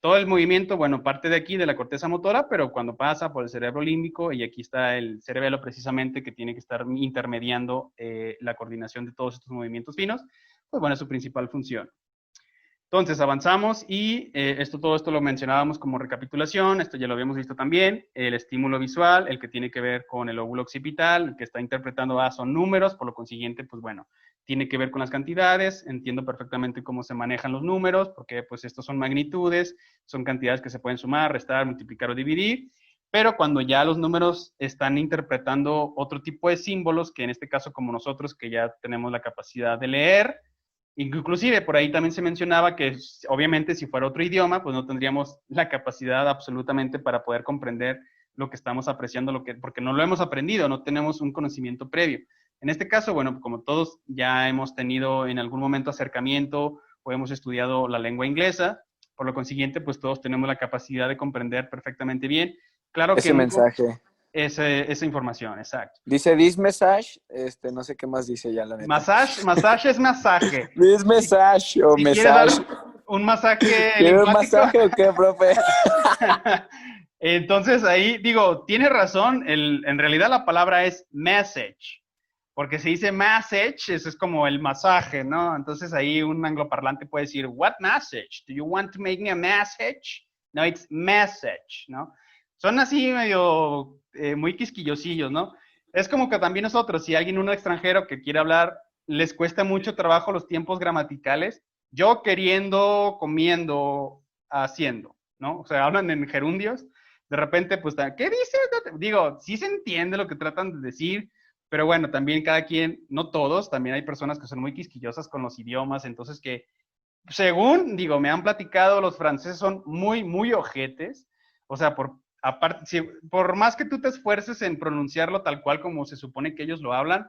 [SPEAKER 1] Todo el movimiento, bueno, parte de aquí, de la corteza motora, pero cuando pasa por el cerebro límbico, y aquí está el cerebelo precisamente que tiene que estar intermediando la coordinación de todos estos movimientos finos, pues bueno, es su principal función. Entonces avanzamos y todo esto lo mencionábamos como recapitulación, esto ya lo habíamos visto también, el estímulo visual, el que tiene que ver con el lóbulo occipital, el que está interpretando, son números, por lo consiguiente, pues bueno, tiene que ver con las cantidades, entiendo perfectamente cómo se manejan los números, porque pues estos son magnitudes, son cantidades que se pueden sumar, restar, multiplicar o dividir, pero cuando ya los números están interpretando otro tipo de símbolos, que en este caso como nosotros, que ya tenemos la capacidad de leer, inclusive por ahí también se mencionaba que obviamente si fuera otro idioma, pues no tendríamos la capacidad absolutamente para poder comprender lo que estamos apreciando, porque no lo hemos aprendido, no tenemos un conocimiento previo. En este caso, bueno, como todos ya hemos tenido en algún momento acercamiento o hemos estudiado la lengua inglesa, por lo consiguiente, pues todos tenemos la capacidad de comprender perfectamente bien. Claro
[SPEAKER 4] Ese
[SPEAKER 1] que
[SPEAKER 4] mensaje.
[SPEAKER 1] Esa información, exacto.
[SPEAKER 4] Dice this message, no sé qué más dice ya la neta.
[SPEAKER 1] Masaje es masaje.
[SPEAKER 4] This message o
[SPEAKER 1] si
[SPEAKER 4] message.
[SPEAKER 1] Un masaje.
[SPEAKER 4] ¿Quieres un masaje o qué, profe?
[SPEAKER 1] Entonces ahí digo, tiene razón, en realidad la palabra es message, porque se dice message, eso es como el masaje, ¿no? Entonces ahí un angloparlante puede decir, what message? Do you want to make me a message? No, it's message, ¿no? Son así medio muy quisquillosillos, ¿no? Es como que también nosotros, si alguien, un extranjero que quiere hablar, les cuesta mucho trabajo los tiempos gramaticales, yo queriendo, comiendo, haciendo, ¿no? O sea, hablan en gerundios, de repente, pues, ¿qué dice? Digo, sí se entiende lo que tratan de decir, pero bueno, también cada quien, no todos, también hay personas que son muy quisquillosas con los idiomas, entonces que, según, digo, me han platicado, los franceses son muy, muy ojetes, o sea, aparte, por más que tú te esfuerces en pronunciarlo tal cual como se supone que ellos lo hablan,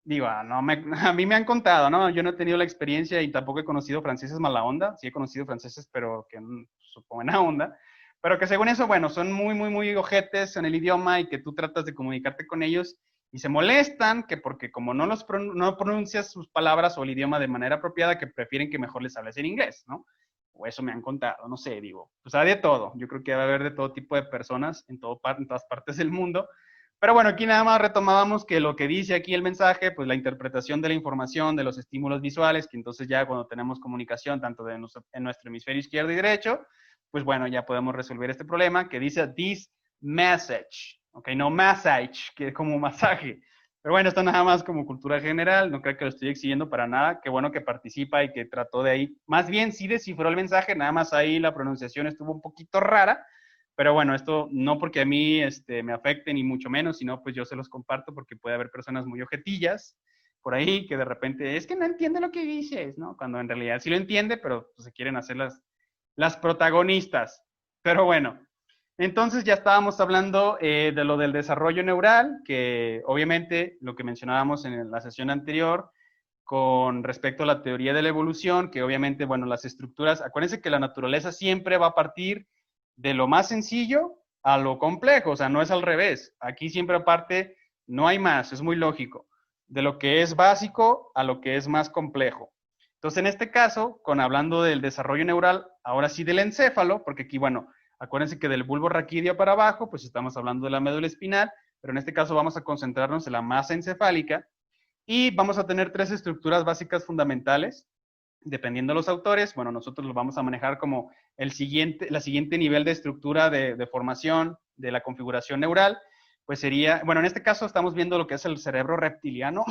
[SPEAKER 1] digo, a mí me han contado, ¿no? Yo no he tenido la experiencia y tampoco he conocido franceses mala onda, sí he conocido franceses, pero que son buena onda, pero que según eso, bueno, son muy, muy, muy ojetes en el idioma y que tú tratas de comunicarte con ellos y se molestan, que porque como no pronuncias sus palabras o el idioma de manera apropiada, que prefieren que mejor les hables en inglés, ¿no? O eso me han contado, no sé, digo, pues hay de todo. Yo creo que va a haber de todo tipo de personas en todas partes del mundo. Pero bueno, aquí nada más retomábamos que lo que dice aquí el mensaje, pues la interpretación de la información, de los estímulos visuales, que entonces ya cuando tenemos comunicación tanto en nuestro hemisferio izquierdo y derecho, pues bueno, ya podemos resolver este problema que dice this message, ok, no massage, que es como masaje. Pero bueno, esto nada más como cultura general, no creo que lo estoy exigiendo para nada, qué bueno que participa y que trató de ahí, más bien sí descifró el mensaje, nada más ahí la pronunciación estuvo un poquito rara, pero bueno, esto no porque a mí me afecte ni mucho menos, sino pues yo se los comparto porque puede haber personas muy ojetillas por ahí que de repente, es que no entiende lo que dices, ¿no? Cuando en realidad sí lo entiende, pero pues, se quieren hacer las protagonistas. Pero bueno, entonces ya estábamos hablando de lo del desarrollo neural, que obviamente lo que mencionábamos en la sesión anterior con respecto a la teoría de la evolución, que obviamente, bueno, las estructuras, acuérdense que la naturaleza siempre va a partir de lo más sencillo a lo complejo, o sea, no es al revés. Aquí siempre aparte no hay más, es muy lógico. De lo que es básico a lo que es más complejo. Entonces, en este caso, hablando del desarrollo neural, ahora sí del encéfalo, porque aquí, bueno, acuérdense que del bulbo raquídeo para abajo, pues estamos hablando de la médula espinal, pero en este caso vamos a concentrarnos en la masa encefálica y vamos a tener 3 estructuras básicas fundamentales. Dependiendo de los autores, bueno, nosotros lo vamos a manejar como la siguiente nivel de estructura de formación de la configuración neural, pues sería, bueno, en este caso estamos viendo lo que es el cerebro reptiliano,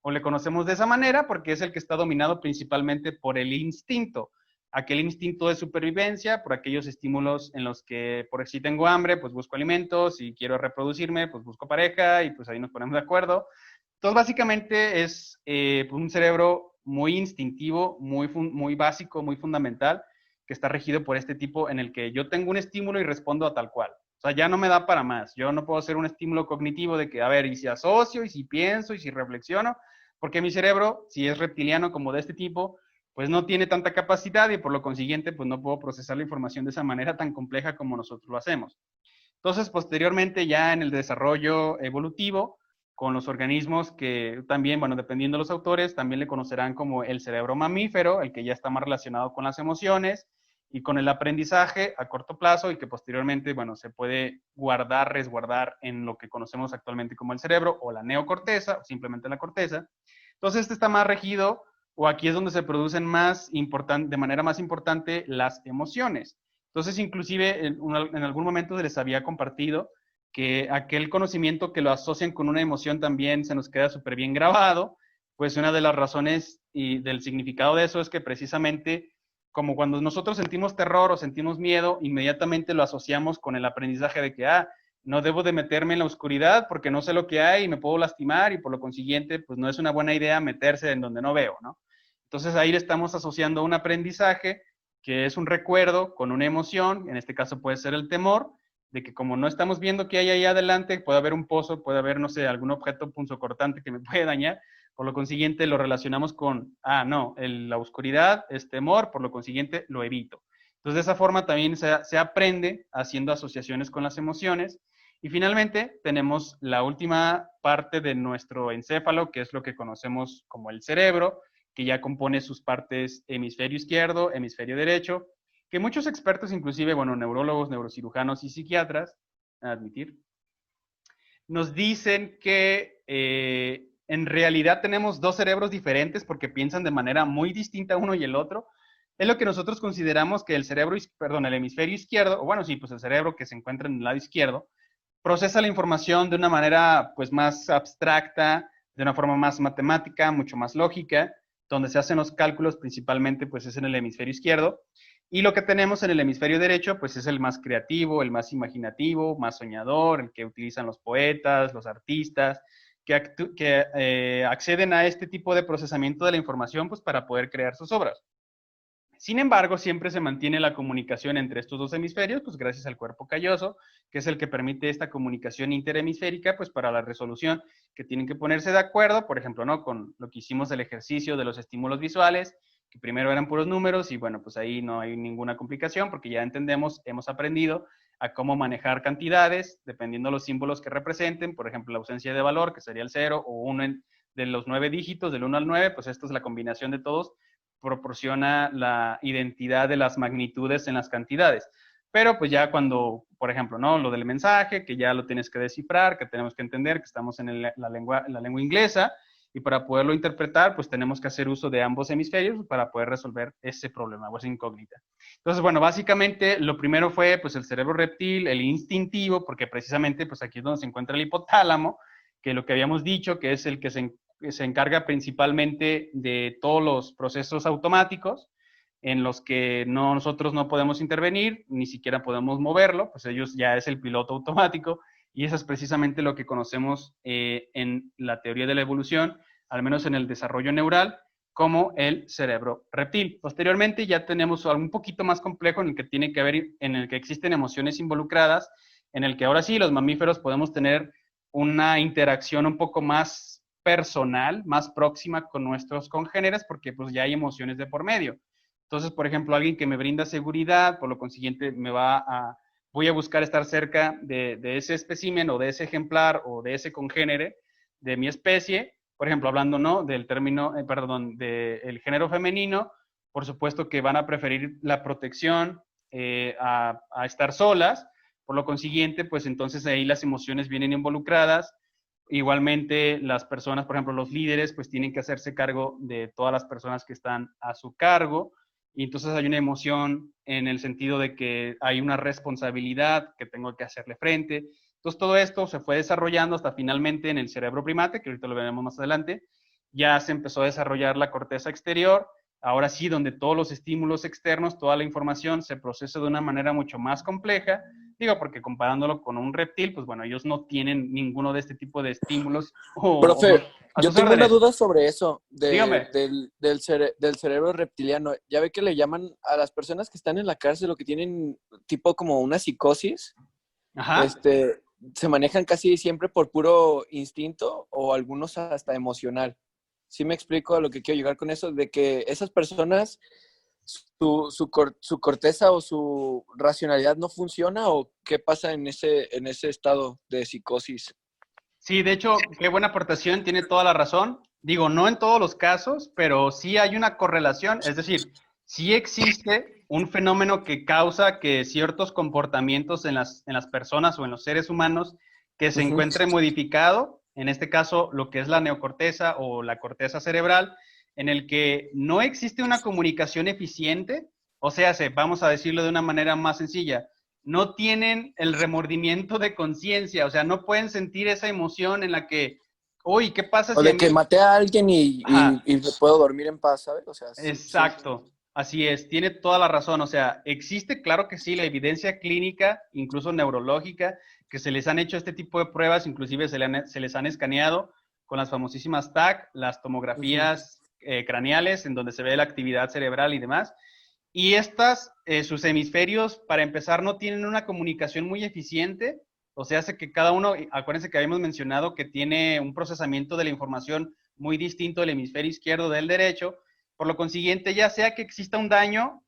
[SPEAKER 1] o le conocemos de esa manera porque es el que está dominado principalmente por el instinto, aquel instinto de supervivencia, por aquellos estímulos en los que, por si tengo hambre, pues busco alimentos, si quiero reproducirme, pues busco pareja y pues ahí nos ponemos de acuerdo. Entonces, básicamente es un cerebro muy instintivo, muy básico, muy fundamental, que está regido por este tipo en el que yo tengo un estímulo y respondo a tal cual. O sea, ya no me da para más. Yo no puedo hacer un estímulo cognitivo de que, a ver, y si asocio, y si pienso, y si reflexiono, porque mi cerebro, si es reptiliano como de este tipo, pues no tiene tanta capacidad y por lo consiguiente, pues no puedo procesar la información de esa manera tan compleja como nosotros lo hacemos. Entonces, posteriormente, ya en el desarrollo evolutivo, con los organismos que también, bueno, dependiendo de los autores, también le conocerán como el cerebro mamífero, el que ya está más relacionado con las emociones y con el aprendizaje a corto plazo y que posteriormente, bueno, se puede resguardar en lo que conocemos actualmente como el cerebro o la neocorteza o simplemente la corteza. Entonces, este está más regido o aquí es donde se producen de manera más importante las emociones. Entonces, inclusive, en algún momento se les había compartido que aquel conocimiento que lo asocian con una emoción también se nos queda súper bien grabado, pues una de las razones y del significado de eso es que precisamente como cuando nosotros sentimos terror o sentimos miedo, inmediatamente lo asociamos con el aprendizaje de que, no debo de meterme en la oscuridad porque no sé lo que hay y me puedo lastimar y por lo consiguiente, pues no es una buena idea meterse en donde no veo, ¿no? Entonces ahí le estamos asociando un aprendizaje que es un recuerdo con una emoción, en este caso puede ser el temor, de que como no estamos viendo qué hay ahí adelante, puede haber un pozo, puede haber, no sé, algún objeto punzocortante que me puede dañar, por lo consiguiente lo relacionamos con, no, la oscuridad es temor, por lo consiguiente lo evito. Entonces de esa forma también se aprende haciendo asociaciones con las emociones. Y finalmente tenemos la última parte de nuestro encéfalo, que es lo que conocemos como el cerebro, que ya compone sus partes hemisferio izquierdo, hemisferio derecho, que muchos expertos, inclusive, bueno, neurólogos, neurocirujanos y psiquiatras, nos dicen que en realidad tenemos 2 cerebros diferentes porque piensan de manera muy distinta uno y el otro. Es lo que nosotros consideramos que el hemisferio izquierdo, o bueno, sí, pues el cerebro que se encuentra en el lado izquierdo, procesa la información de una manera pues más abstracta, de una forma más matemática, mucho más lógica, donde se hacen los cálculos principalmente pues es en el hemisferio izquierdo. Y lo que tenemos en el hemisferio derecho, pues es el más creativo, el más imaginativo, más soñador, el que utilizan los poetas, los artistas, que acceden a este tipo de procesamiento de la información pues para poder crear sus obras. Sin embargo, siempre se mantiene la comunicación entre estos 2 hemisferios, pues gracias al cuerpo calloso, que es el que permite esta comunicación interhemisférica, pues para la resolución, que tienen que ponerse de acuerdo, por ejemplo, ¿no? Con lo que hicimos del ejercicio de los estímulos visuales, que primero eran puros números y bueno, pues ahí no hay ninguna complicación porque ya entendemos, hemos aprendido a cómo manejar cantidades dependiendo de los símbolos que representen, por ejemplo, la ausencia de valor, que sería el 0, o uno de los 9 dígitos, del 1 al 9, pues esto es la combinación de todos, proporciona la identidad de las magnitudes en las cantidades. Pero pues ya cuando, por ejemplo, ¿no? Lo del mensaje, que ya lo tienes que descifrar, que tenemos que entender que estamos en la lengua inglesa, y para poderlo interpretar, pues tenemos que hacer uso de ambos hemisferios para poder resolver ese problema o esa incógnita. Entonces, bueno, básicamente lo primero fue pues el cerebro reptil, el instintivo, porque precisamente pues aquí es donde se encuentra el hipotálamo, que lo que habíamos dicho, que es el que se encarga principalmente de todos los procesos automáticos en los que nosotros no podemos intervenir, ni siquiera podemos moverlo, pues ellos ya es el piloto automático. Y eso es precisamente lo que conocemos en la teoría de la evolución, al menos en el desarrollo neural, como el cerebro reptil. Posteriormente ya tenemos algo un poquito más complejo en el que tiene que ver, en el que existen emociones involucradas, en el que ahora sí los mamíferos podemos tener una interacción un poco más personal, más próxima con nuestros congéneres, porque pues ya hay emociones de por medio. Entonces, por ejemplo, alguien que me brinda seguridad, por lo consiguiente, voy a buscar estar cerca de ese espécimen o de ese ejemplar o de ese congénere de mi especie. Por ejemplo, hablando, ¿no?, del término, del género femenino, por supuesto que van a preferir la protección a estar solas. Por lo consiguiente, pues entonces ahí las emociones vienen involucradas. Igualmente, las personas, por ejemplo, los líderes, pues tienen que hacerse cargo de todas las personas que están a su cargo. Y entonces hay una emoción en el sentido de que hay una responsabilidad que tengo que hacerle frente. Entonces todo esto se fue desarrollando hasta finalmente en el cerebro primate, que ahorita lo veremos más adelante. Ya se empezó a desarrollar la corteza exterior, ahora sí, donde todos los estímulos externos, toda la información se procesa de una manera mucho más compleja. Digo, porque comparándolo con un reptil, pues bueno, ellos no tienen ninguno de este tipo de estímulos.
[SPEAKER 4] Profe,
[SPEAKER 1] a
[SPEAKER 4] yo
[SPEAKER 1] sus
[SPEAKER 4] tengo
[SPEAKER 1] órdenes.
[SPEAKER 4] una duda sobre eso,
[SPEAKER 1] Dígame.
[SPEAKER 4] del cerebro reptiliano. Ya ve que le llaman a las personas que están en la cárcel o que tienen tipo como una psicosis,
[SPEAKER 1] Ajá.
[SPEAKER 4] se manejan casi siempre por puro instinto o algunos hasta emocional. ¿Sí me explico a lo que quiero llegar con eso? De que esas personas, su corteza o su racionalidad no funciona, ¿o qué pasa en ese estado de psicosis?
[SPEAKER 1] Sí, de hecho, qué buena aportación, tiene toda la razón. Digo, no en todos los casos, pero sí hay una correlación, es decir, sí existe un fenómeno que causa que ciertos comportamientos en las personas o en los seres humanos que se encuentre modificado, en este caso lo que es la neocorteza o la corteza cerebral, en el que no existe una comunicación eficiente, o sea, vamos a decirlo de una manera más sencilla, no tienen el remordimiento de conciencia, o sea, no pueden sentir esa emoción en la que, uy, ¿qué pasa
[SPEAKER 4] O
[SPEAKER 1] si a
[SPEAKER 4] de que
[SPEAKER 1] mí?
[SPEAKER 4] maté a alguien
[SPEAKER 1] Ajá,
[SPEAKER 4] y puedo dormir en paz, ¿sabes? O sea, sí, sí.
[SPEAKER 1] exacto, así es, tiene toda la razón, o sea, existe, claro que sí, la evidencia clínica, incluso neurológica, que se les han hecho este tipo de pruebas, inclusive se les han escaneado con las famosísimas TAC, las tomografías craneales, en donde se ve la actividad cerebral y demás. Y sus hemisferios, para empezar, no tienen una comunicación muy eficiente, o sea, hace que cada uno, acuérdense que habíamos mencionado que tiene un procesamiento de la información muy distinto del hemisferio izquierdo del derecho, por lo consiguiente, ya sea que exista un daño,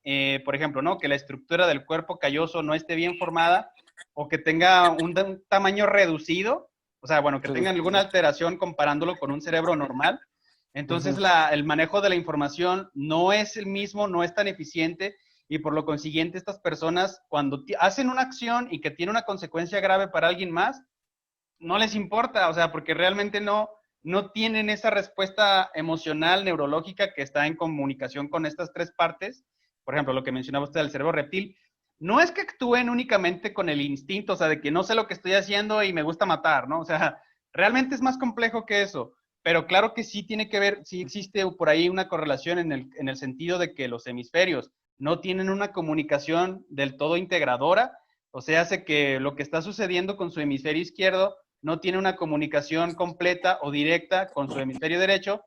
[SPEAKER 1] por ejemplo, ¿no?, que la estructura del cuerpo calloso no esté bien formada, o que tenga un tamaño reducido, o sea, bueno, que tenga alguna alteración comparándolo con un cerebro normal. Entonces, el manejo de la información no es el mismo, no es tan eficiente, y por lo consiguiente, estas personas, cuando hacen una acción y que tiene una consecuencia grave para alguien más, no les importa, o sea, porque realmente no tienen esa respuesta emocional, neurológica, que está en comunicación con estas tres partes. Por ejemplo, lo que mencionaba usted del cerebro reptil, no es que actúen únicamente con el instinto, o sea, de que no sé lo que estoy haciendo y me gusta matar, ¿no? O sea, realmente es más complejo que eso. Pero claro que sí tiene que ver, sí existe por ahí una correlación en el sentido de que los hemisferios no tienen una comunicación del todo integradora, o sea, hace que lo que está sucediendo con su hemisferio izquierdo no tiene una comunicación completa o directa con su hemisferio derecho,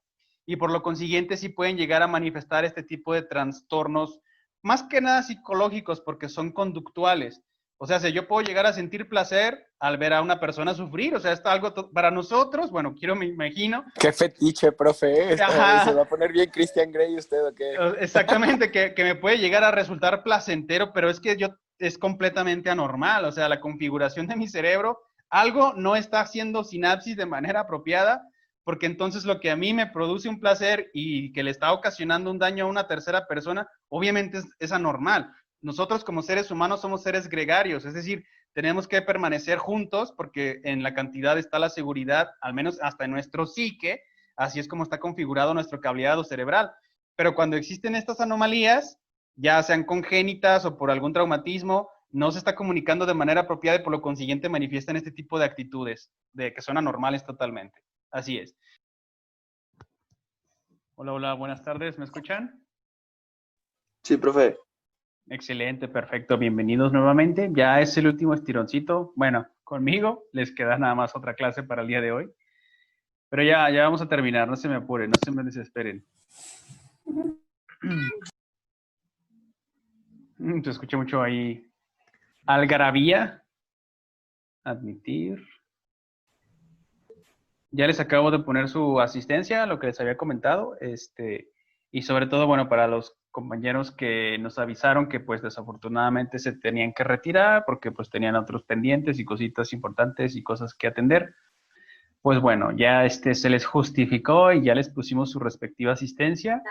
[SPEAKER 1] y por lo consiguiente sí pueden llegar a manifestar este tipo de trastornos, más que nada psicológicos, porque son conductuales. O sea, si yo puedo llegar a sentir placer al ver a una persona sufrir, o sea, esto es algo para nosotros, bueno, me imagino.
[SPEAKER 4] Qué fetiche, profe. ¿Se va
[SPEAKER 1] Ajá,
[SPEAKER 4] a poner bien Christian Grey usted o qué?
[SPEAKER 1] exactamente, que me puede llegar a resultar placentero, pero es que es completamente anormal, o sea, la configuración de mi cerebro, algo no está haciendo sinapsis de manera apropiada, porque entonces lo que a mí me produce un placer y que le está ocasionando un daño a una tercera persona, obviamente es anormal. Nosotros como seres humanos somos seres gregarios, es decir, tenemos que permanecer juntos porque en la cantidad está la seguridad, al menos hasta en nuestro psique, así es como está configurado nuestro cableado cerebral. Pero cuando existen estas anomalías, ya sean congénitas o por algún traumatismo, no se está comunicando de manera apropiada y por lo consiguiente manifiestan este tipo de actitudes, de que son anormales totalmente. Así es. Hola, hola, buenas tardes, ¿me escuchan?
[SPEAKER 5] Sí, profe.
[SPEAKER 1] Excelente, perfecto, bienvenidos nuevamente. Ya es el último estironcito. Bueno, conmigo les queda nada más otra clase para el día de hoy. Pero ya vamos a terminar, no se me apuren, no se me desesperen. Se escucha mucho ahí algarabía. Admitir. Ya les acabo de poner su asistencia, lo que les había comentado. Y sobre todo, bueno, para los compañeros que nos avisaron que pues desafortunadamente se tenían que retirar porque pues tenían otros pendientes y cositas importantes y cosas que atender. Pues bueno, ya se les justificó y ya les pusimos su respectiva asistencia.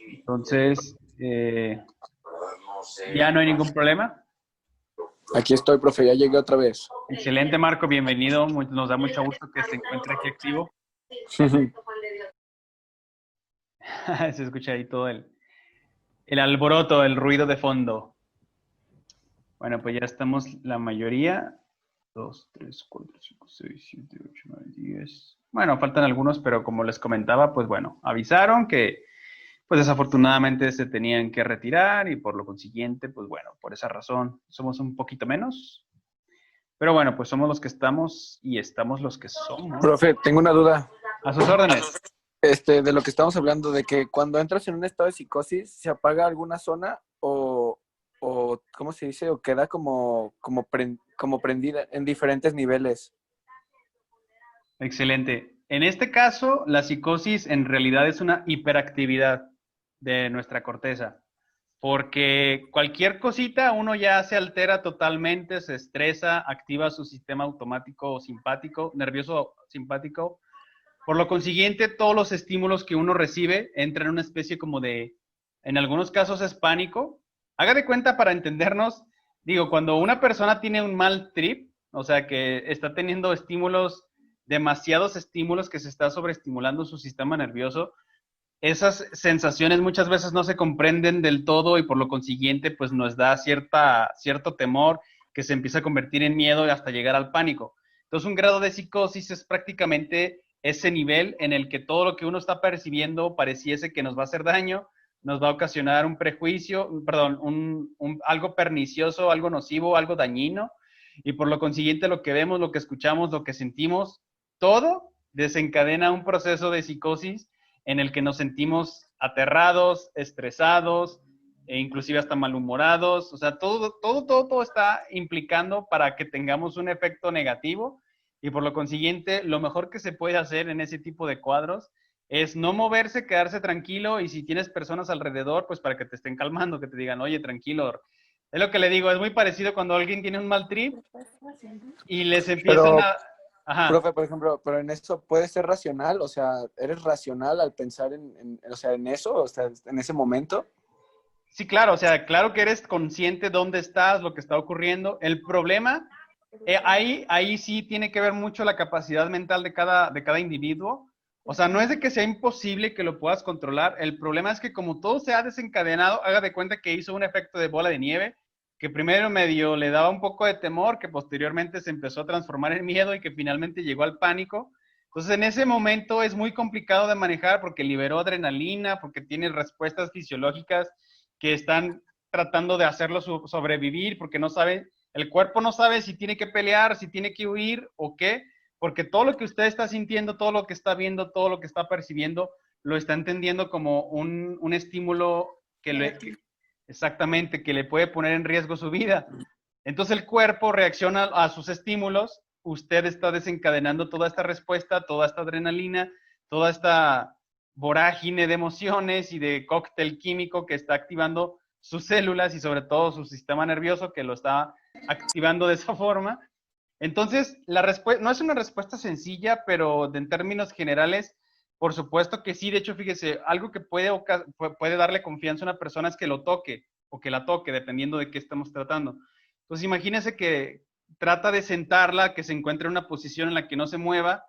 [SPEAKER 1] Entonces, ya no hay ningún problema.
[SPEAKER 4] Aquí estoy, profe, ya llegué otra vez.
[SPEAKER 1] Excelente, Marco, bienvenido. Nos da mucho gusto que se encuentre aquí activo. Se escucha ahí todo el alboroto, el ruido de fondo. Bueno, pues ya estamos la mayoría. 2, 3, 4, 5, 6, 7, 8, 9, 10. Bueno, faltan algunos, pero como les comentaba, pues bueno, avisaron que pues desafortunadamente se tenían que retirar y por lo consiguiente, pues bueno, por esa razón somos un poquito menos. Pero bueno, pues somos los que estamos y estamos los que somos.
[SPEAKER 4] Profe, tengo una duda.
[SPEAKER 1] A sus órdenes.
[SPEAKER 4] De lo que estamos hablando, de que cuando entras en un estado de psicosis, ¿se apaga alguna zona o ¿cómo se dice? O queda como prendida en diferentes niveles.
[SPEAKER 1] Excelente. En este caso, la psicosis en realidad es una hiperactividad de nuestra corteza, porque cualquier cosita uno ya se altera totalmente, se estresa, activa su sistema automático simpático, nervioso simpático. Por lo consiguiente, todos los estímulos que uno recibe entran en una especie como de, en algunos casos es pánico. Haga de cuenta para entendernos, digo, cuando una persona tiene un mal trip, o sea, que está teniendo demasiados estímulos, que se está sobreestimulando su sistema nervioso, esas sensaciones muchas veces no se comprenden del todo y por lo consiguiente, pues nos da cierto temor que se empieza a convertir en miedo hasta llegar al pánico. Entonces, un grado de psicosis es prácticamente ese nivel en el que todo lo que uno está percibiendo pareciese que nos va a hacer daño, nos va a ocasionar un prejuicio, algo pernicioso, algo nocivo, algo dañino, y por lo consiguiente lo que vemos, lo que escuchamos, lo que sentimos, todo desencadena un proceso de psicosis en el que nos sentimos aterrados, estresados, e inclusive hasta malhumorados. O sea, todo está implicando para que tengamos un efecto negativo, y por lo consiguiente, lo mejor que se puede hacer en ese tipo de cuadros es no moverse, quedarse tranquilo, y si tienes personas alrededor, pues para que te estén calmando, que te digan, oye, tranquilo. Es lo que le digo, es muy parecido cuando alguien tiene un mal trip y les empiezan Ajá.
[SPEAKER 4] Profe, por ejemplo, pero en eso puede ser racional, o sea, ¿eres racional al pensar en eso, o sea, en ese momento?
[SPEAKER 1] Sí, claro, o sea, claro que eres consciente dónde estás, lo que está ocurriendo. El problema, ahí sí tiene que ver mucho la capacidad mental de cada individuo. O sea, no es de que sea imposible que lo puedas controlar. El problema es que como todo se ha desencadenado, haga de cuenta que hizo un efecto de bola de nieve, que primero medio le daba un poco de temor, que posteriormente se empezó a transformar en miedo y que finalmente llegó al pánico. Entonces, en ese momento es muy complicado de manejar porque liberó adrenalina, porque tiene respuestas fisiológicas que están tratando de hacerlo sobrevivir, porque el cuerpo no sabe si tiene que pelear, si tiene que huir o qué, porque todo lo que usted está sintiendo, todo lo que está viendo, todo lo que está percibiendo, lo está entendiendo como un estímulo exactamente, que le puede poner en riesgo su vida. Entonces el cuerpo reacciona a sus estímulos, usted está desencadenando toda esta respuesta, toda esta adrenalina, toda esta vorágine de emociones y de cóctel químico que está activando sus células y sobre todo su sistema nervioso, que lo está activando de esa forma. Entonces, la respuesta no es una respuesta sencilla, pero en términos generales, por supuesto que sí. De hecho, fíjese, algo que puede darle confianza a una persona es que lo toque o que la toque, dependiendo de qué estamos tratando. Entonces, imagínese que trata de sentarla, que se encuentre en una posición en la que no se mueva,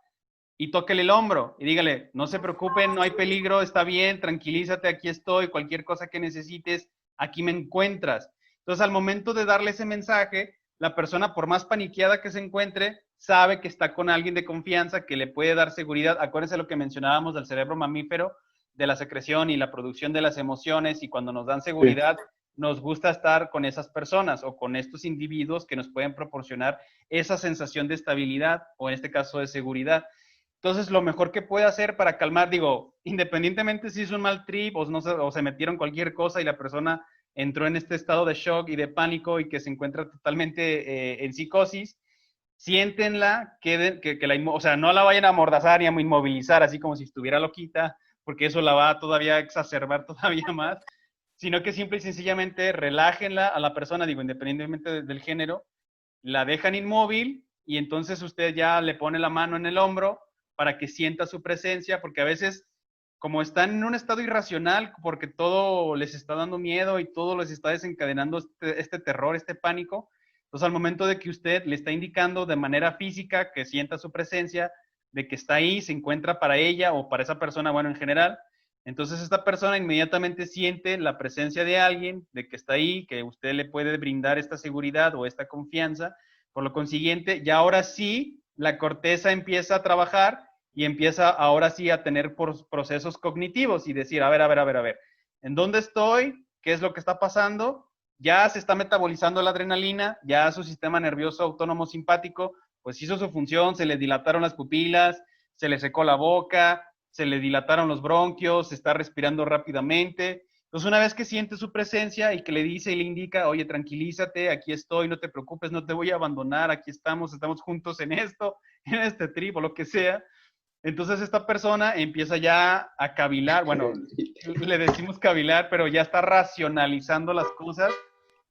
[SPEAKER 1] y tóquele el hombro y dígale, no se preocupen, no hay peligro, está bien, tranquilízate, aquí estoy, cualquier cosa que necesites, aquí me encuentras. Entonces, al momento de darle ese mensaje, la persona, por más paniqueada que se encuentre, sabe que está con alguien de confianza que le puede dar seguridad. Acuérdense lo que mencionábamos del cerebro mamífero, de la secreción y la producción de las emociones, y cuando nos dan seguridad, nos gusta estar con esas personas o con estos individuos que nos pueden proporcionar esa sensación de estabilidad o en este caso de seguridad. Entonces, lo mejor que puede hacer para calmar, digo, independientemente si es un mal trip o se metieron cualquier cosa y la persona entró en este estado de shock y de pánico y que se encuentra totalmente en psicosis, siéntenla, o sea, no la vayan a amordazar ni a inmovilizar así como si estuviera loquita, porque eso la va a todavía exacerbar todavía más, sino que simple y sencillamente relájenla a la persona, digo, independientemente del género, la dejan inmóvil y entonces usted ya le pone la mano en el hombro para que sienta su presencia, porque a veces, como están en un estado irracional, porque todo les está dando miedo y todo les está desencadenando este terror, este pánico, entonces al momento de que usted le está indicando de manera física que sienta su presencia, de que está ahí, se encuentra para ella o para esa persona, bueno, en general, entonces esta persona inmediatamente siente la presencia de alguien, de que está ahí, que usted le puede brindar esta seguridad o esta confianza. Por lo consiguiente, ya ahora sí la corteza empieza a trabajar y empieza ahora sí a tener procesos cognitivos y decir, a ver, ¿en dónde estoy? ¿Qué es lo que está pasando? Ya se está metabolizando la adrenalina, ya su sistema nervioso autónomo simpático pues hizo su función, se le dilataron las pupilas, se le secó la boca, se le dilataron los bronquios, se está respirando rápidamente. Entonces, una vez que siente su presencia y que le dice y le indica, oye, tranquilízate, aquí estoy, no te preocupes, no te voy a abandonar, aquí estamos juntos en esto, en este trip o lo que sea. Entonces, esta persona empieza ya a cavilar, bueno, le decimos cavilar, pero ya está racionalizando las cosas.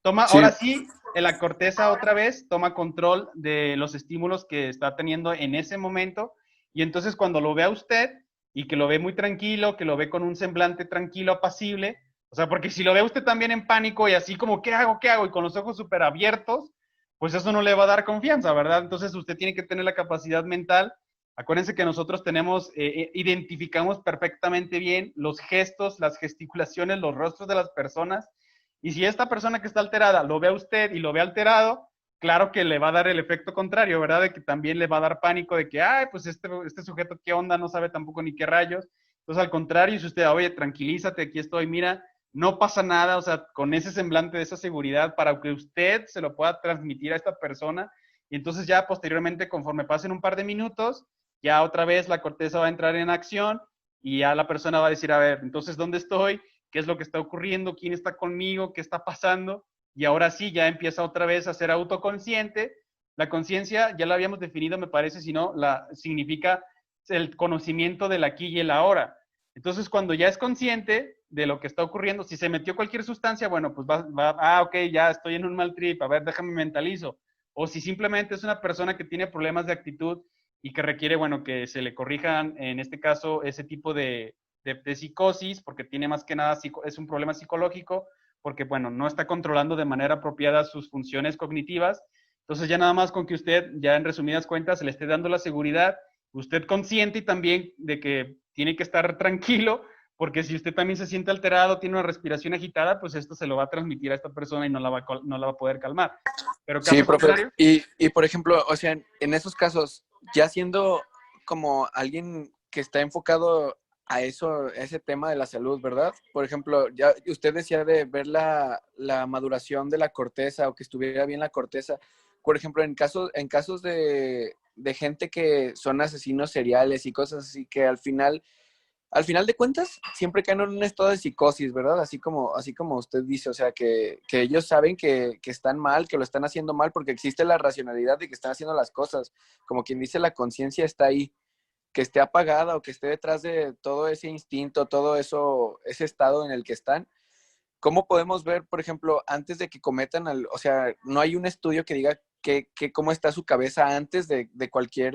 [SPEAKER 1] Toma, sí. Ahora sí, la corteza otra vez toma control de los estímulos que está teniendo en ese momento. Y entonces, cuando lo vea usted, y que lo ve muy tranquilo, que lo ve con un semblante tranquilo, apacible, o sea, porque si lo ve usted también en pánico y así como, ¿qué hago? Y con los ojos súper abiertos, pues eso no le va a dar confianza, ¿verdad? Entonces usted tiene que tener la capacidad mental. Acuérdense que nosotros identificamos perfectamente bien los gestos, las gesticulaciones, los rostros de las personas, y si esta persona que está alterada lo ve a usted y lo ve alterado, claro que le va a dar el efecto contrario, ¿verdad? De que también le va a dar pánico de que, ay, pues este sujeto, ¿qué onda? No sabe tampoco ni qué rayos. Entonces, al contrario, si usted, oye, tranquilízate, aquí estoy, mira, no pasa nada, o sea, con ese semblante de esa seguridad para que usted se lo pueda transmitir a esta persona. Y entonces ya posteriormente, conforme pasen un par de minutos, ya otra vez la corteza va a entrar en acción y ya la persona va a decir, a ver, entonces, ¿dónde estoy? ¿Qué es lo que está ocurriendo? ¿Quién está conmigo? ¿Qué está pasando? Y ahora sí, ya empieza otra vez a ser autoconsciente. La conciencia, ya la habíamos definido, me parece, si no, significa el conocimiento del aquí y el ahora. Entonces, cuando ya es consciente de lo que está ocurriendo, si se metió cualquier sustancia, bueno, pues ok, ya estoy en un mal trip, a ver, déjame mentalizo. O si simplemente es una persona que tiene problemas de actitud y que requiere, bueno, que se le corrijan, en este caso, ese tipo de psicosis, porque tiene más que nada, es un problema psicológico, porque, bueno, no está controlando de manera apropiada sus funciones cognitivas. Entonces, ya nada más con que usted, ya en resumidas cuentas, se le esté dando la seguridad, usted consciente y también de que tiene que estar tranquilo, porque si usted también se siente alterado, tiene una respiración agitada, pues esto se lo va a transmitir a esta persona y no la va a poder calmar. Pero
[SPEAKER 4] sí, profe, y por ejemplo, o sea, en esos casos, ya siendo como alguien que está enfocado a eso, ese tema de la salud, ¿verdad? Por ejemplo, ya usted decía de ver la maduración de la corteza o que estuviera bien la corteza. Por ejemplo, en casos de gente que son asesinos seriales y cosas así, que al final de cuentas siempre caen en un estado de psicosis, ¿verdad? Así como usted dice, o sea, que ellos saben que están mal, que lo están haciendo mal, porque existe la racionalidad de que están haciendo las cosas. Como quien dice, la conciencia está ahí. Que esté apagada o que esté detrás de todo ese instinto, todo eso, ese estado en el que están. ¿Cómo podemos ver, por ejemplo, antes de que cometan, o sea, no hay un estudio que diga cómo está su cabeza antes de cualquier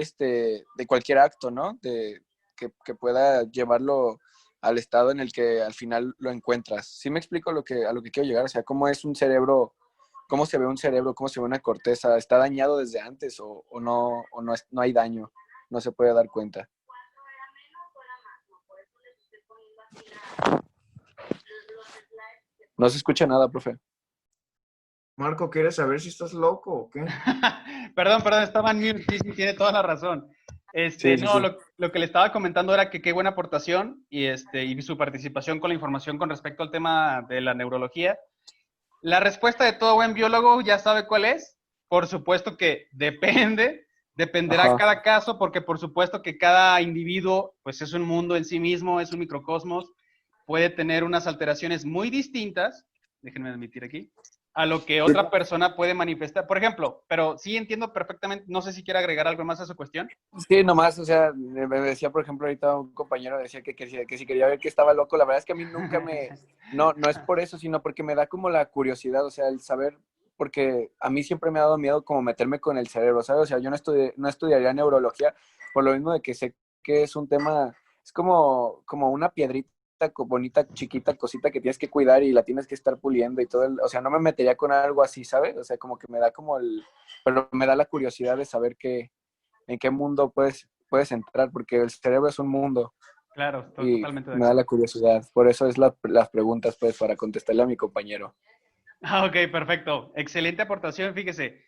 [SPEAKER 4] acto, ¿no? Que pueda llevarlo al estado en el que al final lo encuentras. ¿Sí me explico a lo que quiero llegar? O sea, ¿cómo es un cerebro? ¿Cómo se ve un cerebro? ¿Cómo se ve una corteza? ¿Está dañado desde antes o no hay daño? No se puede dar cuenta. No se escucha nada, profe.
[SPEAKER 9] Marco, ¿quieres saber si estás loco o qué?
[SPEAKER 1] Perdón, estaba en mute. Sí, tiene toda la razón. Sí. Lo que le estaba comentando era que qué buena aportación y su participación con la información con respecto al tema de la neurología. La respuesta de todo buen biólogo ya sabe cuál es. Por supuesto que dependerá
[SPEAKER 4] Ajá.
[SPEAKER 1] cada caso, porque por supuesto que cada individuo pues es un mundo en sí mismo, es un microcosmos, puede tener unas alteraciones muy distintas. Déjenme admitir aquí. a lo que otra persona puede manifestar. Por ejemplo, pero sí entiendo perfectamente, no sé si quiere agregar algo más a su cuestión.
[SPEAKER 4] Sí, nomás, o sea, me decía, por ejemplo, ahorita un compañero decía que si quería ver que estaba loco. La verdad es que a mí nunca no es por eso, sino porque me da como la curiosidad, o sea, el saber, porque a mí siempre me ha dado miedo como meterme con el cerebro, ¿sabes? O sea, yo no estudiaría neurología por lo mismo de que sé que es un tema, es como una piedrita bonita, chiquita, cosita que tienes que cuidar y la tienes que estar puliendo y todo, o sea, no me metería con algo así, ¿sabes? O sea, como que me da pero me da la curiosidad de saber en qué mundo puedes entrar, porque el cerebro es un mundo
[SPEAKER 1] Claro, estoy
[SPEAKER 4] y
[SPEAKER 1] totalmente de
[SPEAKER 4] me da la
[SPEAKER 1] acuerdo.
[SPEAKER 4] curiosidad. Por eso es las preguntas, pues, para contestarle a mi compañero.
[SPEAKER 1] Ok, perfecto. Excelente aportación, fíjese.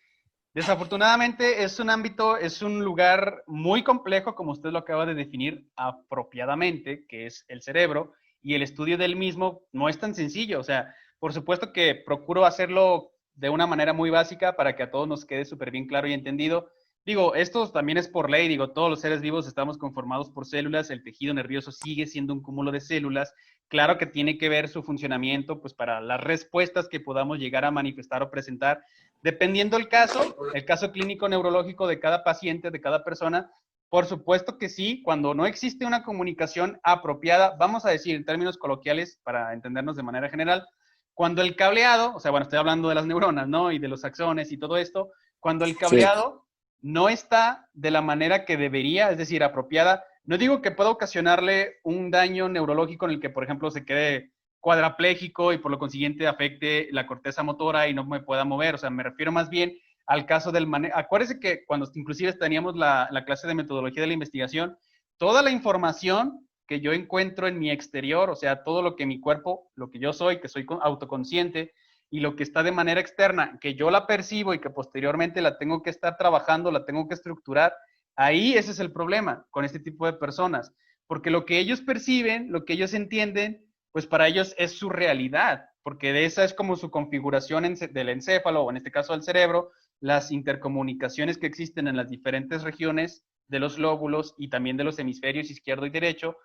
[SPEAKER 1] Desafortunadamente es un ámbito, es un lugar muy complejo, como usted lo acaba de definir apropiadamente, que es el cerebro, y el estudio del mismo no es tan sencillo. O sea, por supuesto que procuro hacerlo de una manera muy básica para que a todos nos quede súper bien claro y entendido. Digo, esto también es por ley, digo, todos los seres vivos estamos conformados por células, el tejido nervioso sigue siendo un cúmulo de células. Claro que tiene que ver su funcionamiento, pues para las respuestas que podamos llegar a manifestar o presentar. Dependiendo el caso clínico neurológico de cada paciente, de cada persona, por supuesto que sí, cuando no existe una comunicación apropiada, vamos a decir en términos coloquiales, para entendernos de manera general, cuando el cableado, o sea, bueno, estoy hablando de las neuronas, ¿no? Y de los axones y todo esto, cuando el
[SPEAKER 4] Sí.
[SPEAKER 1] cableado no está de la manera que debería, es decir, apropiada, no digo que pueda ocasionarle un daño neurológico en el que, por ejemplo, se quede cuadraplégico y por lo consiguiente afecte la corteza motora y no me pueda mover. O sea, me refiero más bien al caso del manejo. Acuérdense que cuando inclusive teníamos la clase de metodología de la investigación, toda la información que yo encuentro en mi exterior, o sea, todo lo que mi cuerpo, lo que yo soy, que soy autoconsciente, y lo que está de manera externa, que yo la percibo y que posteriormente la tengo que estar trabajando, la tengo que estructurar, ahí ese es el problema con este tipo de personas, porque lo que ellos perciben, lo que ellos entienden, pues para ellos es su realidad, porque de esa es como su configuración del encéfalo, o en este caso del cerebro, las intercomunicaciones que existen en las diferentes regiones de los lóbulos y también de los hemisferios izquierdo y derecho.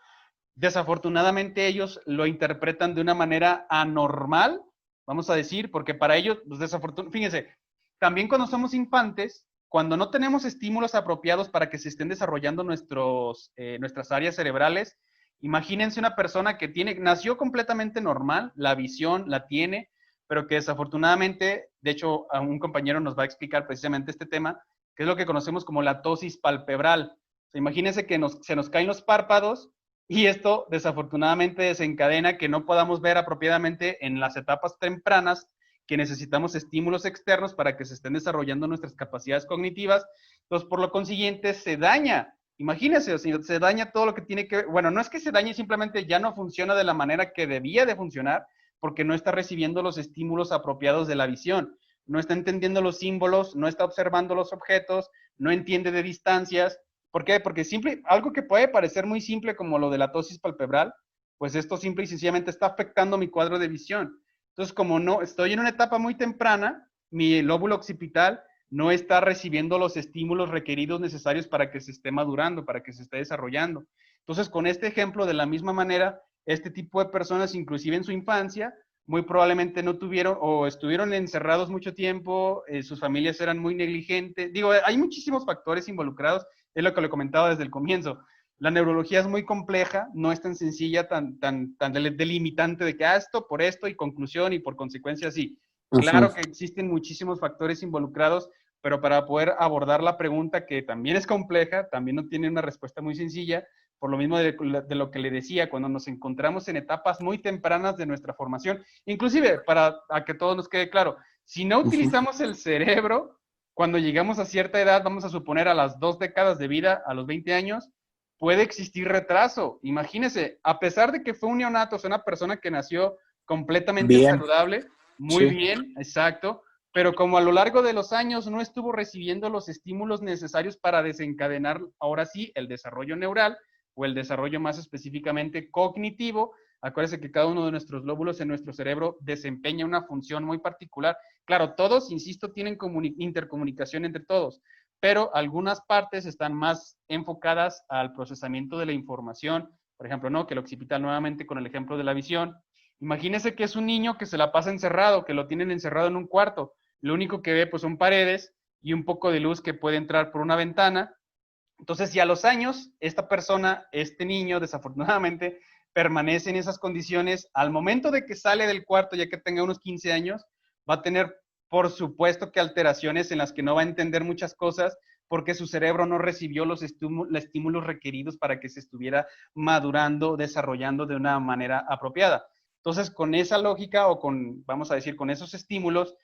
[SPEAKER 1] Desafortunadamente ellos lo interpretan de una manera anormal, vamos a decir, porque para ellos, pues fíjense, también cuando somos infantes, cuando no tenemos estímulos apropiados para que se estén desarrollando nuestras áreas cerebrales, imagínense una persona que nació completamente normal, la visión la tiene, pero que desafortunadamente, de hecho, un compañero nos va a explicar precisamente este tema, que es lo que conocemos como la ptosis palpebral. O sea, imagínense que se nos caen los párpados y esto desafortunadamente desencadena que no podamos ver apropiadamente en las etapas tempranas que necesitamos estímulos externos para que se estén desarrollando nuestras capacidades cognitivas. Entonces, por lo consiguiente, se daña. Imagínense, se daña todo lo que tiene que ver. Bueno, no es que se dañe, simplemente ya no funciona de la manera que debía de funcionar porque no está recibiendo los estímulos apropiados de la visión. No está entendiendo los símbolos, no está observando los objetos, no entiende de distancias. ¿Por qué? Porque algo que puede parecer muy simple como lo de la ptosis palpebral, pues esto simple y sencillamente está afectando mi cuadro de visión. Entonces, como no estoy en una etapa muy temprana, mi lóbulo occipital no está recibiendo los estímulos requeridos necesarios para que se esté madurando, para que se esté desarrollando. Entonces, con este ejemplo, de la misma manera, este tipo de personas, inclusive en su infancia, muy probablemente no tuvieron o estuvieron encerrados mucho tiempo, sus familias eran muy negligentes. Digo, hay muchísimos factores involucrados, es lo que le comentaba desde el comienzo. La neurología es muy compleja, no es tan sencilla, tan delimitante de que esto por esto y conclusión y por consecuencia sí. Claro que existen muchísimos factores involucrados, pero para poder abordar la pregunta que también es compleja, también no tiene una respuesta muy sencilla, por lo mismo de lo que le decía, cuando nos encontramos en etapas muy tempranas de nuestra formación, inclusive para a que todo nos quede claro, si no utilizamos el cerebro, cuando llegamos a cierta edad, vamos a suponer a las 2 décadas de vida, a los 20 años, puede existir retraso. Imagínese, a pesar de que fue un neonato, o sea, una persona que nació completamente
[SPEAKER 4] Bien.
[SPEAKER 1] saludable, muy
[SPEAKER 4] Sí.
[SPEAKER 1] bien, exacto, pero como a lo largo de los años no estuvo recibiendo los estímulos necesarios para desencadenar ahora sí el desarrollo neural o el desarrollo más específicamente cognitivo, acuérdense que cada uno de nuestros lóbulos en nuestro cerebro desempeña una función muy particular. Claro, todos, insisto, tienen intercomunicación entre todos, pero algunas partes están más enfocadas al procesamiento de la información, por ejemplo, ¿no? Que el occipital nuevamente con el ejemplo de la visión, Imagínese que es un niño que se la pasa encerrado, que lo tienen encerrado en un cuarto. Lo único que ve pues son paredes y un poco de luz que puede entrar por una ventana. Entonces, si a los años esta persona, este niño, desafortunadamente, permanece en esas condiciones, al momento de que sale del cuarto, ya que tenga unos 15 años, va a tener, por supuesto, que alteraciones en las que no va a entender muchas cosas, porque su cerebro no recibió los estímulos requeridos para que se estuviera madurando, desarrollando de una manera apropiada. Entonces, con esa lógica o con, vamos a decir, con esos estímulos,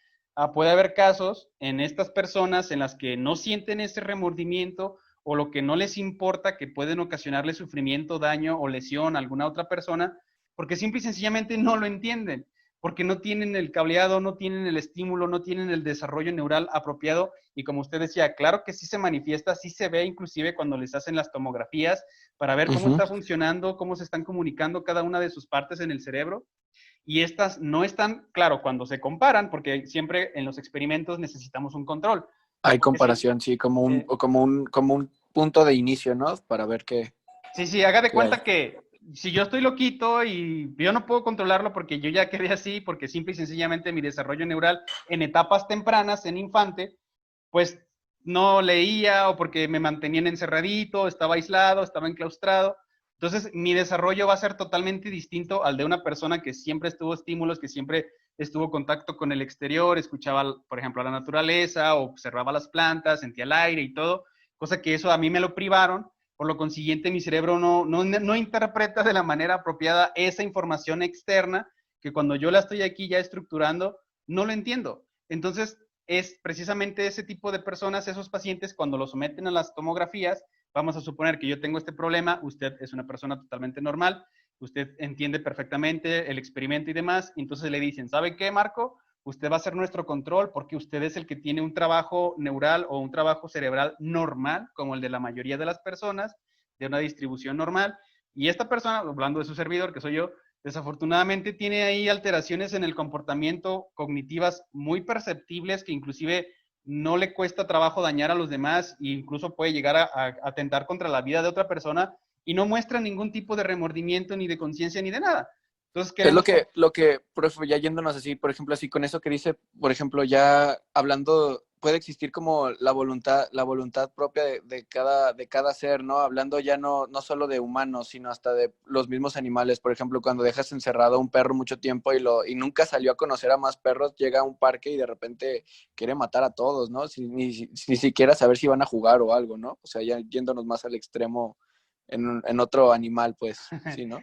[SPEAKER 1] puede haber casos en estas personas en las que no sienten ese remordimiento o lo que no les importa, que pueden ocasionarle sufrimiento, daño o lesión a alguna otra persona, porque simple y sencillamente no lo entienden, porque no tienen el cableado, no tienen el estímulo, no tienen el desarrollo neural apropiado, y como usted decía, claro que sí se manifiesta, sí se ve inclusive cuando les hacen las tomografías para ver cómo está funcionando, cómo se están comunicando cada una de sus partes en el cerebro, y estas no están, claro, cuando se comparan, porque siempre en los experimentos necesitamos un control.
[SPEAKER 4] Hay comparación, sí, como un punto de inicio, ¿no? Para ver qué.
[SPEAKER 1] Sí, haga de cuenta que si yo estoy loquito y yo no puedo controlarlo porque yo ya quedé así, porque simple y sencillamente mi desarrollo neural en etapas tempranas, en infante, pues no leía o porque me mantenían encerradito, estaba aislado, estaba enclaustrado. Entonces, mi desarrollo va a ser totalmente distinto al de una persona que siempre estuvo estímulos, que siempre estuvo en contacto con el exterior, escuchaba, por ejemplo, a la naturaleza, observaba las plantas, sentía el aire y todo, cosa que eso a mí me lo privaron. Por lo consiguiente, mi cerebro no interpreta de la manera apropiada esa información externa que cuando yo la estoy aquí ya estructurando, no lo entiendo. Entonces, es precisamente ese tipo de personas, esos pacientes, cuando los someten a las tomografías, vamos a suponer que yo tengo este problema, usted es una persona totalmente normal, usted entiende perfectamente el experimento y demás, y entonces le dicen, ¿sabe qué, Marco? Usted va a ser nuestro control porque usted es el que tiene un trabajo neural o un trabajo cerebral normal, como el de la mayoría de las personas, de una distribución normal. Y esta persona, hablando de su servidor, que soy yo, desafortunadamente tiene ahí alteraciones en el comportamiento cognitivas muy perceptibles que inclusive no le cuesta trabajo dañar a los demás e incluso puede llegar a atentar contra la vida de otra persona y no muestra ningún tipo de remordimiento ni de conciencia ni de nada. Entonces,
[SPEAKER 4] es lo que, profe, ya yéndonos así, por ejemplo, así con eso que dice, por ejemplo, ya hablando, puede existir como la voluntad propia de cada ser, ¿no? Hablando ya no solo de humanos, sino hasta de los mismos animales. Por ejemplo, cuando dejas encerrado a un perro mucho tiempo y nunca salió a conocer a más perros, llega a un parque y de repente quiere matar a todos, ¿no? Ni siquiera saber si van a jugar o algo, ¿no? O sea, ya yéndonos más al extremo en otro animal, pues, sí, ¿no?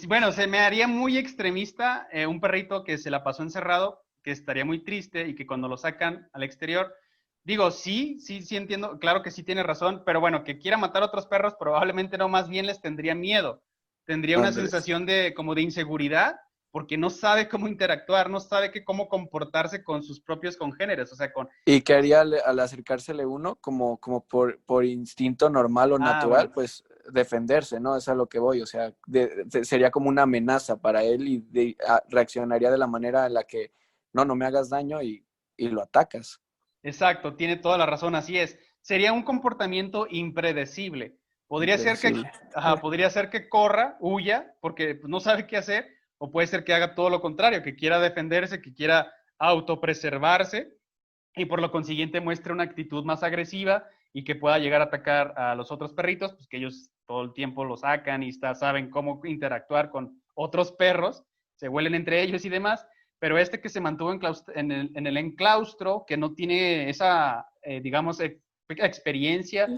[SPEAKER 1] Bueno, se me haría muy extremista un perrito que se la pasó encerrado, que estaría muy triste y que cuando lo sacan al exterior, digo, sí entiendo, claro que sí tiene razón, pero bueno, que quiera matar a otros perros probablemente no, más bien les tendría miedo, tendría una sensación como de inseguridad, porque no sabe cómo interactuar, no sabe cómo comportarse con sus propios congéneres, o sea,
[SPEAKER 4] ¿Y qué haría al acercársele uno como por instinto normal o natural?
[SPEAKER 1] Bueno.
[SPEAKER 4] Pues defenderse, ¿no? Es a lo que voy, o sea, sería como una amenaza para él y reaccionaría de la manera en la que no me hagas daño y lo atacas.
[SPEAKER 1] Exacto, tiene toda la razón, así es. Sería un comportamiento impredecible. Podría ser que corra, huya, porque no sabe qué hacer, o puede ser que haga todo lo contrario, que quiera defenderse, que quiera autopreservarse, y por lo consiguiente muestre una actitud más agresiva y que pueda llegar a atacar a los otros perritos, pues que ellos todo el tiempo lo sacan y saben cómo interactuar con otros perros, se huelen entre ellos y demás, pero este que se mantuvo en el enclaustro, que no tiene esa, digamos, experiencia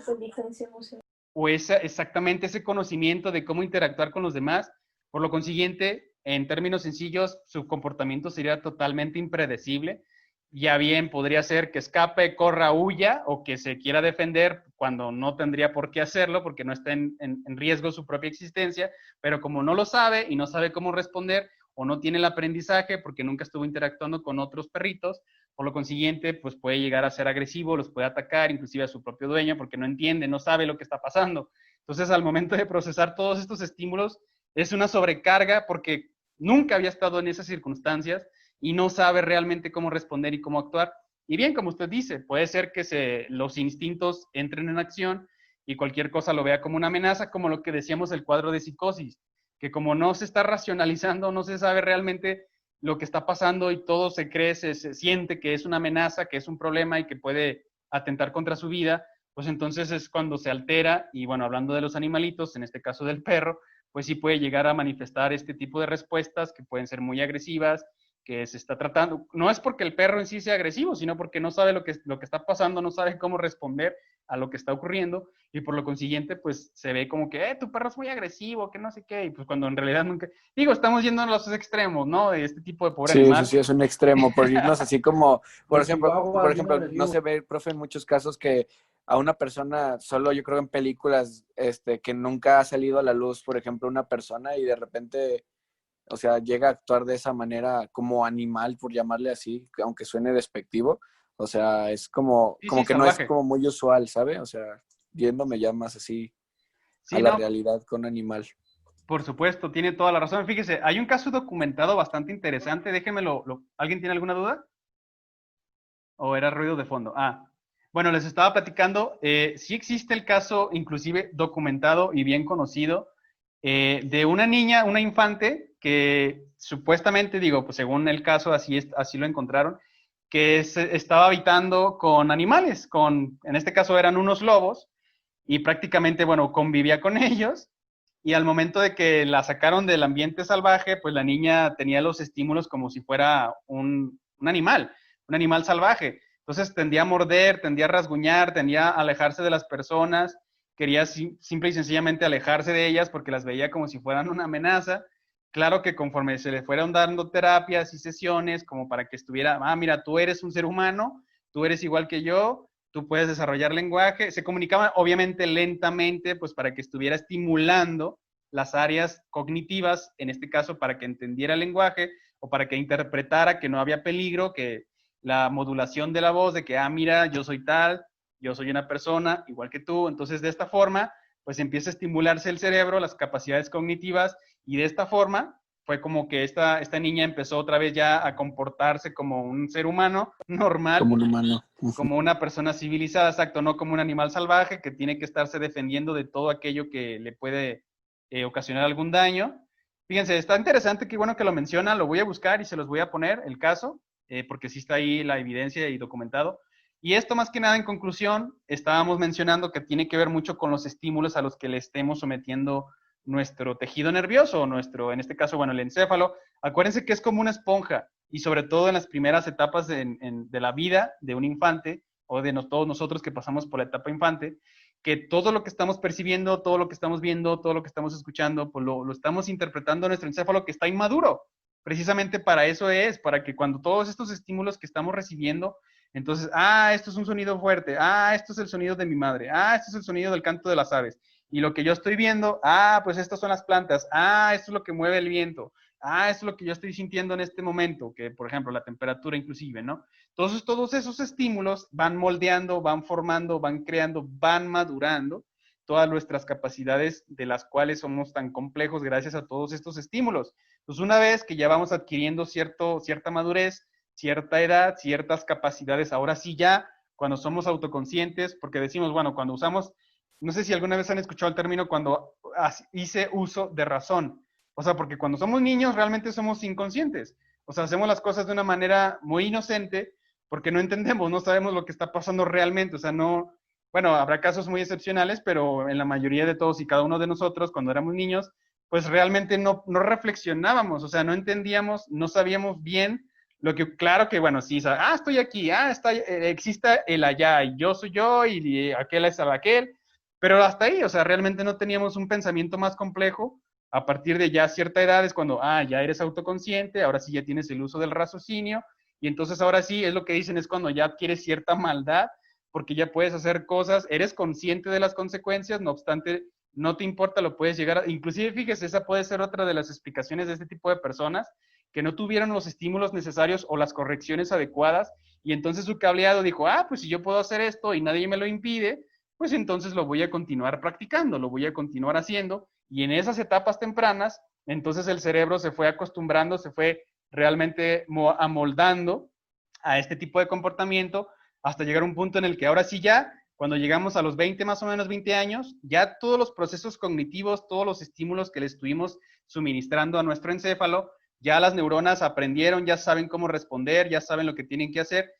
[SPEAKER 1] o exactamente ese conocimiento de cómo interactuar con los demás, por lo consiguiente, en términos sencillos, su comportamiento sería totalmente impredecible. Ya bien, podría ser que escape, corra, huya o que se quiera defender cuando no tendría por qué hacerlo porque no está en riesgo su propia existencia, pero como no lo sabe y no sabe cómo responder o no tiene el aprendizaje porque nunca estuvo interactuando con otros perritos, por lo consiguiente, pues puede llegar a ser agresivo, los puede atacar, inclusive a su propio dueño porque no entiende, no sabe lo que está pasando. Entonces, al momento de procesar todos estos estímulos, es una sobrecarga porque nunca había estado en esas circunstancias y no sabe realmente cómo responder y cómo actuar. Y bien, como usted dice, puede ser que los instintos entren en acción y cualquier cosa lo vea como una amenaza, como lo que decíamos del cuadro de psicosis. que como no se está racionalizando, no se sabe realmente lo que está pasando y todo se cree, se siente que es una amenaza, que es un problema y que puede atentar contra su vida, pues entonces es cuando se altera y bueno, hablando de los animalitos, en este caso del perro, pues sí puede llegar a manifestar este tipo de respuestas que pueden ser muy agresivas, que se está tratando, no es porque el perro en sí sea agresivo, sino porque no sabe lo que está pasando, no sabe cómo responder a lo que está ocurriendo y por lo consiguiente pues se ve como que tu perro es muy agresivo, que no sé qué, y pues cuando en realidad nunca, digo, estamos yendo a los extremos, ¿no? De este tipo de pobre animal.
[SPEAKER 4] Sí, es un extremo, por irnos así como, por ejemplo, no se ve, profe, en muchos casos que a una persona, solo yo creo en películas, que nunca ha salido a la luz, por ejemplo, una persona y de repente, o sea, llega a actuar de esa manera como animal, por llamarle así, aunque suene despectivo. O sea, es como
[SPEAKER 1] Sí,
[SPEAKER 4] que no
[SPEAKER 1] salvaje.
[SPEAKER 4] es como muy usual, ¿sabe? O sea, viéndome ya más así
[SPEAKER 1] Sí,
[SPEAKER 4] a la
[SPEAKER 1] no,
[SPEAKER 4] realidad con animal.
[SPEAKER 1] por supuesto, tiene toda la razón. Fíjese, hay un caso documentado bastante interesante, ¿alguien tiene alguna duda? ¿O era ruido de fondo? Bueno, les estaba platicando, sí existe el caso, inclusive documentado y bien conocido, de una niña, una infante, que supuestamente, digo, pues según el caso, así lo encontraron, que estaba habitando con animales, en este caso eran unos lobos, y prácticamente, bueno, convivía con ellos, y al momento de que la sacaron del ambiente salvaje, pues la niña tenía los estímulos como si fuera un animal salvaje. Entonces tendía a morder, tendía a rasguñar, tendía a alejarse de las personas, quería simple y sencillamente alejarse de ellas porque las veía como si fueran una amenaza. Claro que conforme se le fueron dando terapias y sesiones, como para que estuviera, mira, tú eres un ser humano, tú eres igual que yo, tú puedes desarrollar lenguaje. Se comunicaba obviamente lentamente, pues para que estuviera estimulando las áreas cognitivas, en este caso para que entendiera el lenguaje o para que interpretara que no había peligro, que la modulación de la voz, de que, mira, yo soy tal, yo soy una persona igual que tú. Entonces, de esta forma, pues empieza a estimularse el cerebro, las capacidades cognitivas, y de esta forma fue como que esta niña empezó otra vez ya a comportarse como un ser humano normal.
[SPEAKER 4] Como un humano.
[SPEAKER 1] Como una persona civilizada, exacto, no como un animal salvaje que tiene que estarse defendiendo de todo aquello que le puede ocasionar algún daño. Fíjense, está interesante, qué bueno que lo menciona, lo voy a buscar y se los voy a poner, el caso, porque sí está ahí la evidencia y documentado. Y esto más que nada en conclusión, estábamos mencionando que tiene que ver mucho con los estímulos a los que le estemos sometiendo nuestro tejido nervioso, en este caso, bueno, el encéfalo. Acuérdense que es como una esponja y sobre todo en las primeras etapas de la vida de un infante o de todos nosotros que pasamos por la etapa infante, que todo lo que estamos percibiendo, todo lo que estamos viendo, todo lo que estamos escuchando, pues lo estamos interpretando en nuestro encéfalo que está inmaduro. Precisamente para eso es, para que cuando todos estos estímulos que estamos recibiendo, entonces, esto es un sonido fuerte, esto es el sonido de mi madre, esto es el sonido del canto de las aves, y lo que yo estoy viendo, pues estas son las plantas, esto es lo que mueve el viento, esto es lo que yo estoy sintiendo en este momento, que por ejemplo la temperatura inclusive, ¿no? Entonces todos esos estímulos van moldeando, van formando, van creando, van madurando todas nuestras capacidades de las cuales somos tan complejos gracias a todos estos estímulos. Entonces una vez que ya vamos adquiriendo cierta madurez, cierta edad, ciertas capacidades, ahora sí ya, cuando somos autoconscientes, porque decimos, bueno, cuando usamos, no sé si alguna vez han escuchado el término cuando hice uso de razón. O sea, porque cuando somos niños realmente somos inconscientes. O sea, hacemos las cosas de una manera muy inocente porque no entendemos, no sabemos lo que está pasando realmente. O sea, no, bueno, habrá casos muy excepcionales, pero en la mayoría de todos y cada uno de nosotros, cuando éramos niños, pues realmente no reflexionábamos, o sea, no entendíamos, no sabíamos bien lo que, claro que, bueno, sí, estoy aquí, existe el allá, y yo soy yo, y aquel es aquel, pero hasta ahí, o sea, realmente no teníamos un pensamiento más complejo. A partir de ya cierta edad es cuando, ya eres autoconsciente, ahora sí ya tienes el uso del raciocinio, y entonces ahora sí es lo que dicen, es cuando ya adquieres cierta maldad, porque ya puedes hacer cosas, eres consciente de las consecuencias, no obstante, no te importa, lo puedes llegar a, inclusive, fíjese, esa puede ser otra de las explicaciones de este tipo de personas, que no tuvieron los estímulos necesarios o las correcciones adecuadas, y entonces su cableado dijo, pues si yo puedo hacer esto y nadie me lo impide, pues entonces lo voy a continuar practicando, lo voy a continuar haciendo, y en esas etapas tempranas, entonces el cerebro se fue acostumbrando, se fue realmente amoldando a este tipo de comportamiento, hasta llegar a un punto en el que ahora sí ya cuando llegamos a los 20, más o menos 20 años, ya todos los procesos cognitivos, todos los estímulos que le estuvimos suministrando a nuestro encéfalo, ya las neuronas aprendieron, ya saben cómo responder, ya saben lo que tienen que hacer.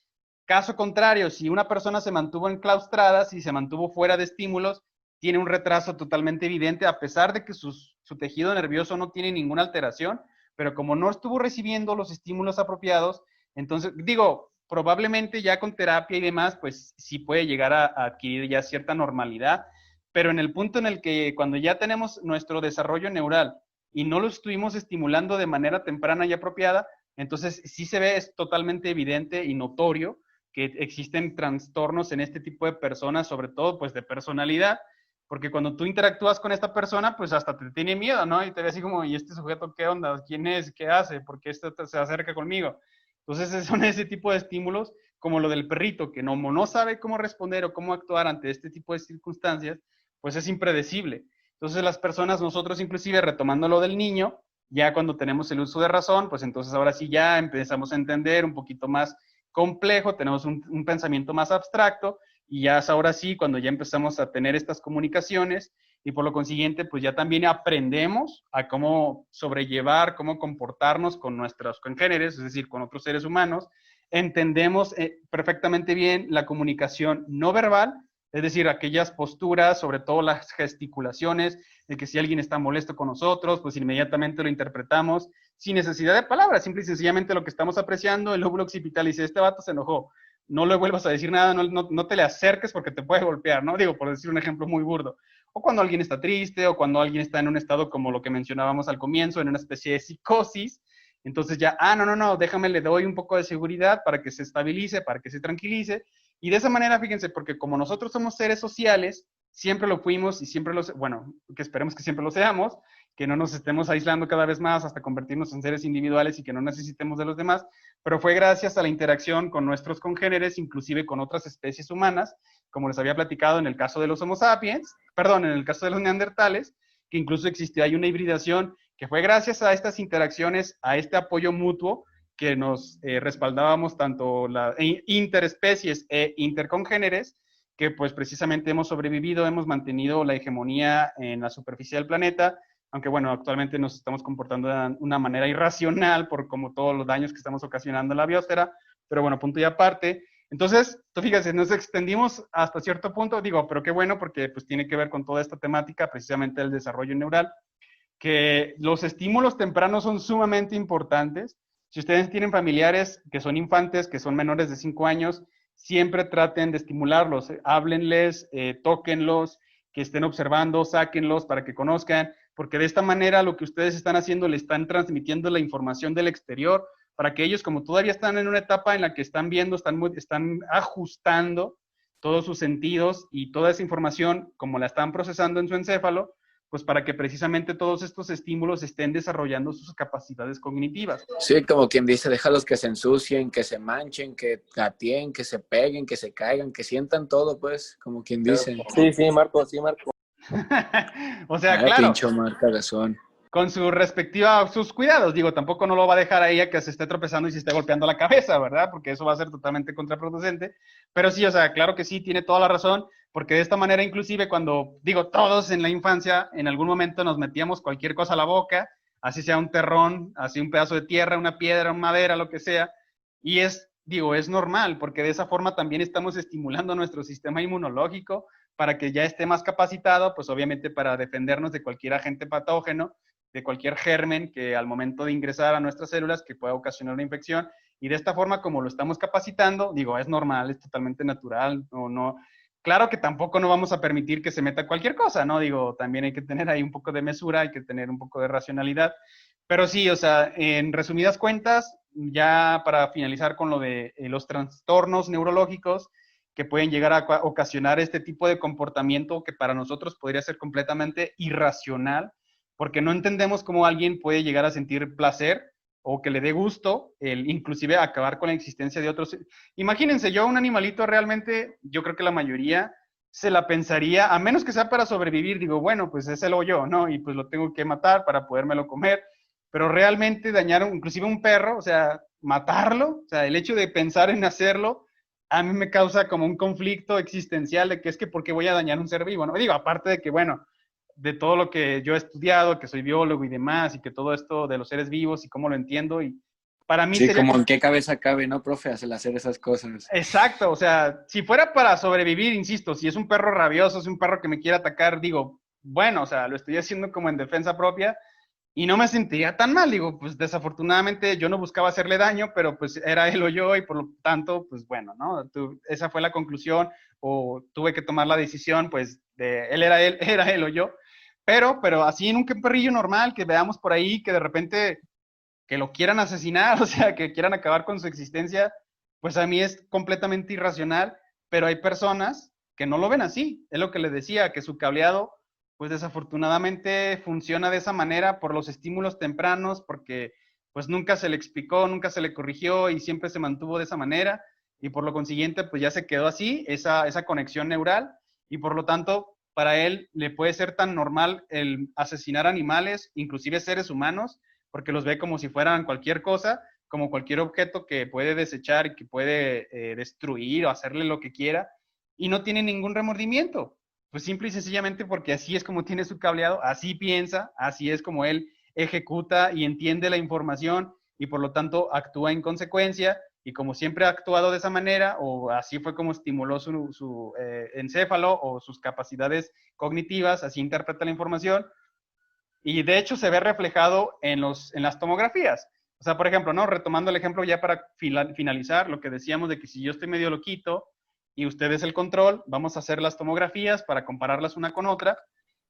[SPEAKER 1] Caso contrario, si una persona se mantuvo enclaustrada, si se mantuvo fuera de estímulos, tiene un retraso totalmente evidente, a pesar de que su tejido nervioso no tiene ninguna alteración, pero como no estuvo recibiendo los estímulos apropiados, entonces, digo, probablemente ya con terapia y demás, pues sí puede llegar a adquirir ya cierta normalidad, pero en el punto en el que cuando ya tenemos nuestro desarrollo neural y no lo estuvimos estimulando de manera temprana y apropiada, entonces sí se ve, es totalmente evidente y notorio que existen trastornos en este tipo de personas, sobre todo pues de personalidad, porque cuando tú interactúas con esta persona, pues hasta te tiene miedo, ¿no? Y te ve así como, ¿y este sujeto qué onda? ¿Quién es? ¿Qué hace? ¿Por qué este se acerca conmigo? Entonces son ese tipo de estímulos, como lo del perrito, que no sabe cómo responder o cómo actuar ante este tipo de circunstancias, pues es impredecible. Entonces las personas, nosotros inclusive retomando lo del niño, ya cuando tenemos el uso de razón, pues entonces ahora sí ya empezamos a entender un poquito más complejo, tenemos un pensamiento más abstracto, y ya es ahora sí cuando ya empezamos a tener estas comunicaciones, y por lo consiguiente, pues ya también aprendemos a cómo sobrellevar, cómo comportarnos con nuestros congéneres, es decir, con otros seres humanos. Entendemos perfectamente bien la comunicación no verbal, es decir, aquellas posturas, sobre todo las gesticulaciones, de que si alguien está molesto con nosotros, pues inmediatamente lo interpretamos sin necesidad de palabras, simple y sencillamente lo que estamos apreciando, el lóbulo occipital dice, este vato se enojó, no le vuelvas a decir nada, no te le acerques porque te puede golpear, ¿no? Digo, por decir un ejemplo muy burdo. O cuando alguien está triste, o cuando alguien está en un estado como lo que mencionábamos al comienzo, en una especie de psicosis, entonces ya, no, déjame, le doy un poco de seguridad para que se estabilice, para que se tranquilice, y de esa manera, fíjense, porque como nosotros somos seres sociales, siempre lo fuimos y siempre bueno, que esperemos que siempre lo seamos, que no nos estemos aislando cada vez más hasta convertirnos en seres individuales y que no necesitemos de los demás, pero fue gracias a la interacción con nuestros congéneres, inclusive con otras especies humanas, como les había platicado en el caso de los Homo sapiens, en el caso de los neandertales, que incluso existió ahí una hibridación, que fue gracias a estas interacciones, a este apoyo mutuo, que nos respaldábamos tanto interespecies e intercongéneres, que pues precisamente hemos sobrevivido, hemos mantenido la hegemonía en la superficie del planeta, aunque bueno, actualmente nos estamos comportando de una manera irracional por como todos los daños que estamos ocasionando en la biosfera, pero bueno, punto y aparte. Entonces, tú fíjate, nos extendimos hasta cierto punto, digo, pero qué bueno, porque pues tiene que ver con toda esta temática, precisamente el desarrollo neural, que los estímulos tempranos son sumamente importantes. Si ustedes tienen familiares que son infantes, que son menores de 5 años, siempre traten de estimularlos, háblenles, tóquenlos, que estén observando, sáquenlos para que conozcan, porque de esta manera lo que ustedes están haciendo, le están transmitiendo la información del exterior, para que ellos, como todavía están en una etapa en la que están viendo, están ajustando todos sus sentidos y toda esa información, como la están procesando en su encéfalo, pues para que precisamente todos estos estímulos estén desarrollando sus capacidades cognitivas.
[SPEAKER 4] Sí, como quien dice, déjalos que se ensucien, que se manchen, que gateen, que se peguen, que se caigan, que sientan todo, pues, como quien dice.
[SPEAKER 5] Sí, Marco.
[SPEAKER 1] O sea, claro.
[SPEAKER 4] Pincho marca razón.
[SPEAKER 1] Con sus cuidados, digo, tampoco no lo va a dejar a ella que se esté tropezando y se esté golpeando la cabeza, ¿verdad? Porque eso va a ser totalmente contraproducente, pero sí, o sea, claro que sí, tiene toda la razón, porque de esta manera inclusive cuando, digo, todos en la infancia, en algún momento nos metíamos cualquier cosa a la boca, así sea un terrón, así un pedazo de tierra, una piedra, una madera, lo que sea, y es normal, porque de esa forma también estamos estimulando nuestro sistema inmunológico para que ya esté más capacitado, pues obviamente para defendernos de cualquier agente patógeno, de cualquier germen que al momento de ingresar a nuestras células que pueda ocasionar una infección, y de esta forma como lo estamos capacitando, digo, es normal, es totalmente natural, no, claro que tampoco no vamos a permitir que se meta cualquier cosa, ¿no? Digo, también hay que tener ahí un poco de mesura, hay que tener un poco de racionalidad, pero sí, o sea, en resumidas cuentas, ya para finalizar con lo de los trastornos neurológicos que pueden llegar a ocasionar este tipo de comportamiento que para nosotros podría ser completamente irracional, porque no entendemos cómo alguien puede llegar a sentir placer o que le dé gusto, inclusive acabar con la existencia de otros. Imagínense, yo un animalito realmente, yo creo que la mayoría se la pensaría, a menos que sea para sobrevivir, digo, bueno, pues es el hoyo, ¿no? Y pues lo tengo que matar para podérmelo comer, pero realmente dañar inclusive un perro, o sea, matarlo, o sea, el hecho de pensar en hacerlo, a mí me causa como un conflicto existencial de que es que ¿por qué voy a dañar un ser vivo? ¿No? Digo, aparte de que, bueno, de todo lo que yo he estudiado, que soy biólogo y demás, y que todo esto de los seres vivos y cómo lo entiendo, y para mí
[SPEAKER 4] Sí,
[SPEAKER 1] sería
[SPEAKER 4] como en qué cabeza cabe, ¿no, profe? Hacer esas cosas.
[SPEAKER 1] exacto, o sea, si fuera para sobrevivir, insisto, si es un perro rabioso, es un perro que me quiere atacar, digo, bueno, o sea, lo estoy haciendo como en defensa propia y no me sentiría tan mal, digo, pues desafortunadamente yo no buscaba hacerle daño, pero pues era él o yo y por lo tanto, pues bueno, ¿no? Esa fue la conclusión o tuve que tomar la decisión, pues de él, era él o yo, pero así en un perrillo normal que veamos por ahí que de repente que lo quieran asesinar, o sea, que quieran acabar con su existencia, pues a mí es completamente irracional, pero hay personas que no lo ven así. Es lo que les decía, que su cableado, pues desafortunadamente funciona de esa manera por los estímulos tempranos, porque pues nunca se le explicó, nunca se le corrigió y siempre se mantuvo de esa manera y por lo consiguiente pues ya se quedó así, esa conexión neural y por lo tanto para él le puede ser tan normal el asesinar animales, inclusive seres humanos, porque los ve como si fueran cualquier cosa, como cualquier objeto que puede desechar y que puede destruir o hacerle lo que quiera, y no tiene ningún remordimiento. Pues simple y sencillamente porque así es como tiene su cableado, así piensa, así es como él ejecuta y entiende la información y por lo tanto actúa en consecuencia y como siempre ha actuado de esa manera o así fue como estimuló su encéfalo o sus capacidades cognitivas, así interpreta la información, y de hecho se ve reflejado en las tomografías. O sea, por ejemplo, ¿no? Retomando el ejemplo ya para finalizar, lo que decíamos de que si yo estoy medio loquito y usted es el control, vamos a hacer las tomografías para compararlas una con otra.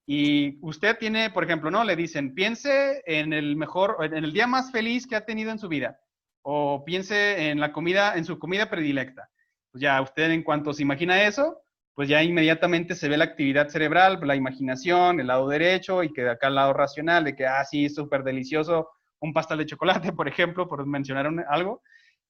[SPEAKER 1] Y usted tiene, por ejemplo, ¿no? Le dicen, piense en el día más feliz que ha tenido en su vida. O piense en en su comida predilecta. Pues ya usted en cuanto se imagina eso, pues ya inmediatamente se ve la actividad cerebral, la imaginación, el lado derecho y que de acá el lado racional, de que, sí, es súper delicioso un pastel de chocolate, por ejemplo, por mencionar algo.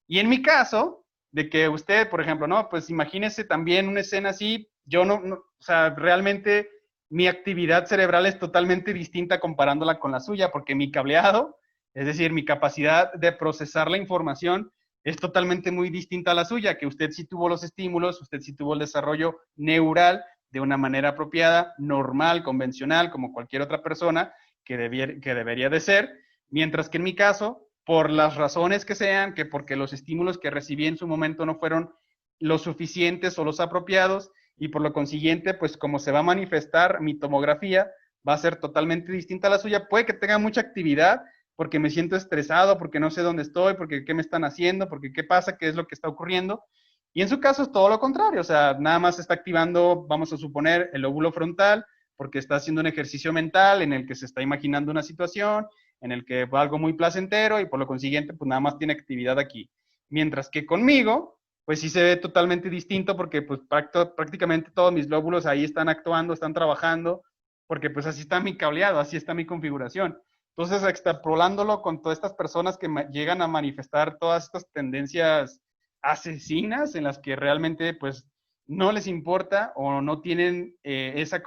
[SPEAKER 1] Y en mi caso, de que usted, por ejemplo, no, pues imagínese también una escena así, yo o sea, realmente mi actividad cerebral es totalmente distinta comparándola con la suya, porque mi cableado, es decir, mi capacidad de procesar la información es totalmente muy distinta a la suya, que usted sí tuvo los estímulos, usted sí tuvo el desarrollo neural de una manera apropiada, normal, convencional, como cualquier otra persona que debería de ser, mientras que en mi caso, por las razones que sean, que porque los estímulos que recibí en su momento no fueron los suficientes o los apropiados, y por lo consiguiente, pues como se va a manifestar mi tomografía, va a ser totalmente distinta a la suya. Puede que tenga mucha actividad, porque me siento estresado, porque no sé dónde estoy, porque qué me están haciendo, porque qué pasa, qué es lo que está ocurriendo. Y en su caso es todo lo contrario, o sea, nada más está activando, vamos a suponer, el lóbulo frontal, porque está haciendo un ejercicio mental en el que se está imaginando una situación, en el que va algo muy placentero y por lo consiguiente, pues nada más tiene actividad aquí. Mientras que conmigo, pues sí se ve totalmente distinto porque pues prácticamente todos mis lóbulos ahí están actuando, están trabajando, porque pues así está mi cableado, así está mi configuración. Entonces, extrapolándolo con todas estas personas que llegan a manifestar todas estas tendencias asesinas en las que realmente pues no les importa o no tienen esa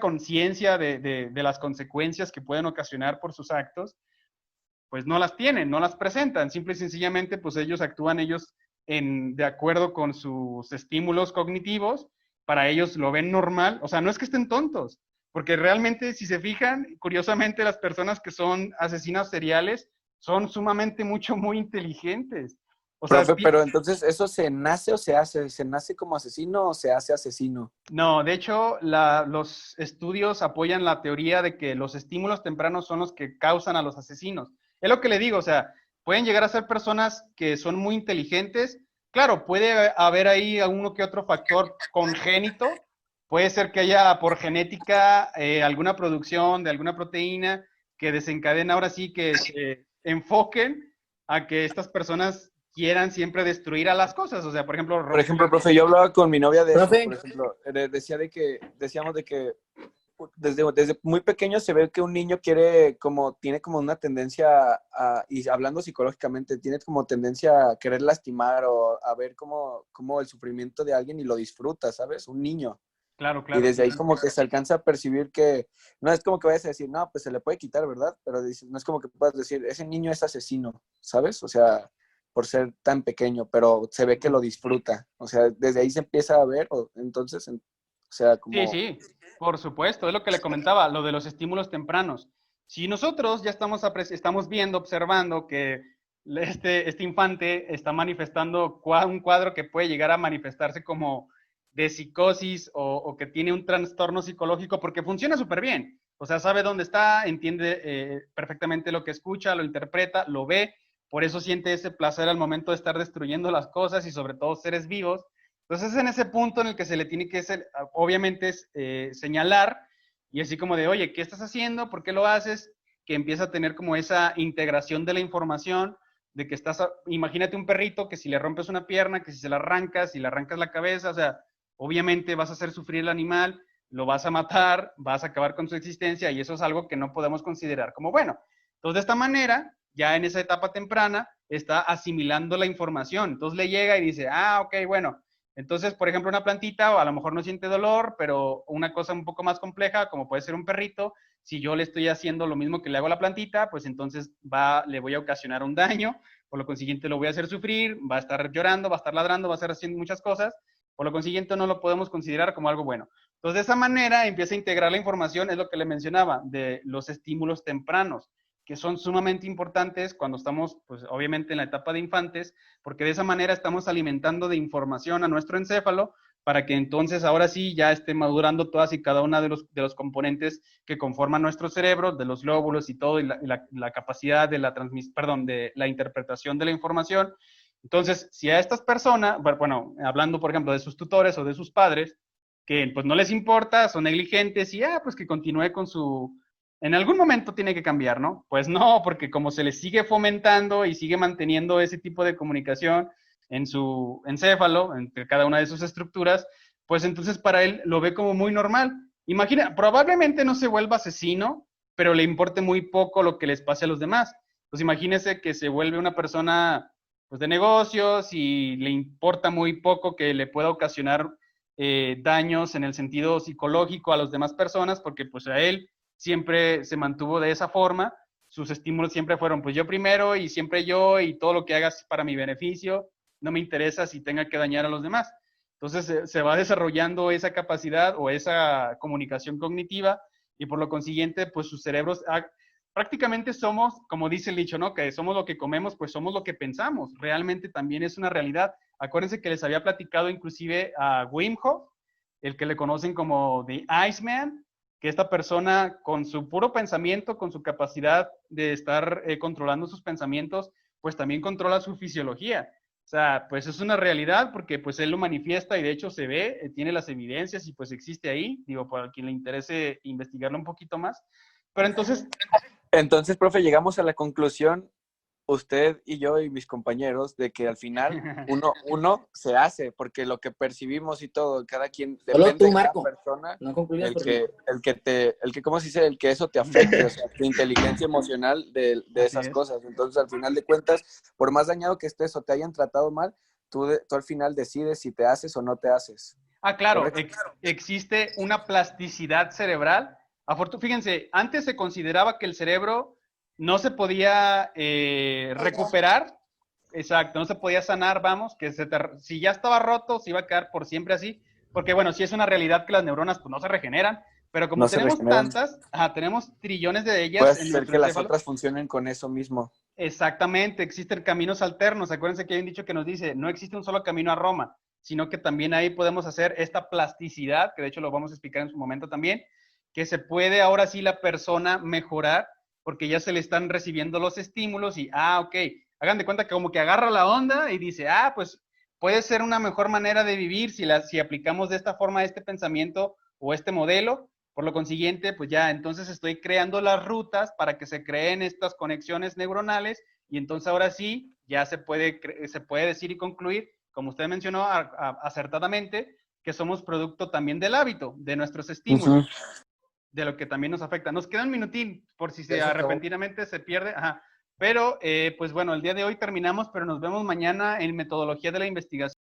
[SPEAKER 1] conciencia de las consecuencias que pueden ocasionar por sus actos, pues no las tienen, no las presentan, simple y sencillamente pues ellos actúan de acuerdo con sus estímulos cognitivos, para ellos lo ven normal, o sea, no es que estén tontos, porque realmente si se fijan, curiosamente las personas que son asesinos seriales son sumamente muy inteligentes. O sea,
[SPEAKER 4] Profe, pero entonces, ¿eso se nace o se hace? ¿Se nace como asesino o se hace asesino?
[SPEAKER 1] no, de hecho, los estudios apoyan la teoría de que los estímulos tempranos son los que causan a los asesinos. Es lo que le digo, o sea, pueden llegar a ser personas que son muy inteligentes. Claro, puede haber ahí uno que otro factor congénito. Puede ser que haya por genética alguna producción de alguna proteína que desencadena ahora sí que se enfoquen a que estas personas quieran siempre destruir a las cosas. O sea, por ejemplo,
[SPEAKER 4] Profe, yo hablaba con mi novia de eso,
[SPEAKER 8] Profe.
[SPEAKER 4] por ejemplo, decíamos de que desde muy pequeño se ve que un niño tiene como una tendencia y hablando psicológicamente, tiene como tendencia a querer lastimar o a ver como el sufrimiento de alguien y lo disfruta, ¿sabes? Un niño.
[SPEAKER 1] Claro.
[SPEAKER 4] Y desde ahí como que se alcanza a percibir que, no es como que vayas a decir, no, pues se le puede quitar, ¿verdad? Pero no es como que puedas decir, ese niño es asesino, ¿sabes? O sea, por ser tan pequeño, pero se ve que lo disfruta. O sea, desde ahí se empieza a ver, entonces, o sea, como...
[SPEAKER 1] Sí, sí, por supuesto, es lo que le comentaba, lo de los estímulos tempranos. Si nosotros ya estamos viendo, observando que este infante está manifestando un cuadro que puede llegar a manifestarse como de psicosis o que tiene un trastorno psicológico, porque funciona súper bien. O sea, sabe dónde está, entiende perfectamente lo que escucha, lo interpreta, lo ve, por eso siente ese placer al momento de estar destruyendo las cosas y sobre todo seres vivos. Entonces es en ese punto en el que se le tiene que obviamente señalar y así como de, oye, ¿qué estás haciendo? ¿Por qué lo haces? Que empieza a tener como esa integración de la información, de que imagínate un perrito que si le rompes una pierna, que si se la arrancas, si le arrancas la cabeza, o sea, obviamente vas a hacer sufrir al animal, lo vas a matar, vas a acabar con su existencia y eso es algo que no podemos considerar como bueno. Entonces, de esta manera, ya en esa etapa temprana, está asimilando la información. Entonces le llega y dice, ok, bueno, entonces, por ejemplo, una plantita, o a lo mejor no siente dolor, pero una cosa un poco más compleja, como puede ser un perrito, si yo le estoy haciendo lo mismo que le hago a la plantita, pues entonces le voy a ocasionar un daño, por lo consiguiente lo voy a hacer sufrir, va a estar llorando, va a estar ladrando, va a estar haciendo muchas cosas, por lo consiguiente no lo podemos considerar como algo bueno. Entonces, de esa manera empieza a integrar la información, es lo que le mencionaba, de los estímulos tempranos, que son sumamente importantes cuando estamos, pues obviamente en la etapa de infantes, porque de esa manera estamos alimentando de información a nuestro encéfalo para que entonces ahora sí ya esté madurando todas y cada una de los componentes que conforman nuestro cerebro, de los lóbulos y todo, y la capacidad de de la interpretación de la información. Entonces, si a estas personas, bueno, hablando por ejemplo de sus tutores o de sus padres, que pues no les importa, son negligentes y pues que continúe con en algún momento tiene que cambiar, ¿no? Pues no, porque como se le sigue fomentando y sigue manteniendo ese tipo de comunicación en su encéfalo, entre cada una de sus estructuras, pues entonces para él lo ve como muy normal. Imagina, probablemente no se vuelva asesino, pero le importe muy poco lo que les pase a los demás. Pues imagínese que se vuelve una persona pues, de negocios y le importa muy poco que le pueda ocasionar daños en el sentido psicológico a las demás personas, porque pues a él siempre se mantuvo de esa forma, sus estímulos siempre fueron pues yo primero y siempre yo y todo lo que hagas para mi beneficio, no me interesa si tenga que dañar a los demás. Entonces se va desarrollando esa capacidad o esa comunicación cognitiva y por lo consiguiente pues sus cerebros prácticamente somos, como dice el dicho, ¿no? Que somos lo que comemos, pues somos lo que pensamos. Realmente también es una realidad. Acuérdense que les había platicado inclusive a Wim Hof, el que le conocen como The Iceman, que esta persona con su puro pensamiento, con su capacidad de estar controlando sus pensamientos, pues también controla su fisiología. O sea, pues es una realidad porque pues él lo manifiesta y de hecho se ve, tiene las evidencias y pues existe ahí, digo, para quien le interese investigarlo un poquito más. Pero
[SPEAKER 4] Entonces, profe, llegamos a la conclusión, usted y yo y mis compañeros, de que al final uno se hace, porque lo que percibimos y todo, cada quien
[SPEAKER 8] Solo
[SPEAKER 4] depende
[SPEAKER 8] tú,
[SPEAKER 4] de cada
[SPEAKER 8] Marco.
[SPEAKER 4] persona,
[SPEAKER 8] No concluyas
[SPEAKER 4] ¿cómo se dice? El que eso te afecte, o sea, tu inteligencia emocional de esas cosas. Entonces, al final de cuentas, por más dañado que estés o te hayan tratado mal, tú al final decides si te haces o no te haces.
[SPEAKER 1] Claro, existe una plasticidad cerebral. Fíjense, antes se consideraba que el cerebro no se podía recuperar, exacto, no se podía sanar, vamos, que si ya estaba roto, se iba a quedar por siempre así, porque bueno, sí es una realidad que las neuronas pues no se regeneran, pero como
[SPEAKER 4] No
[SPEAKER 1] tenemos tantas, tenemos trillones de ellas.
[SPEAKER 4] Puede ser que las otras funcionen con eso mismo.
[SPEAKER 1] Exactamente, existen caminos alternos. Acuérdense que hay un dicho que nos dice, no existe un solo camino a Roma, sino que también ahí podemos hacer esta plasticidad, que de hecho lo vamos a explicar en su momento también, que se puede ahora sí la persona mejorar, porque ya se le están recibiendo los estímulos y, ok, hagan de cuenta que como que agarra la onda y dice, pues puede ser una mejor manera de vivir si aplicamos de esta forma este pensamiento o este modelo. Por lo consiguiente, pues ya entonces estoy creando las rutas para que se creen estas conexiones neuronales y entonces ahora sí ya se puede decir y concluir, como usted mencionó acertadamente, que somos producto también del hábito, de nuestros estímulos, de lo que también nos afecta. Nos queda un minutín por si repentinamente se pierde. Pero, pues bueno, el día de hoy terminamos, pero nos vemos mañana en metodología de la investigación.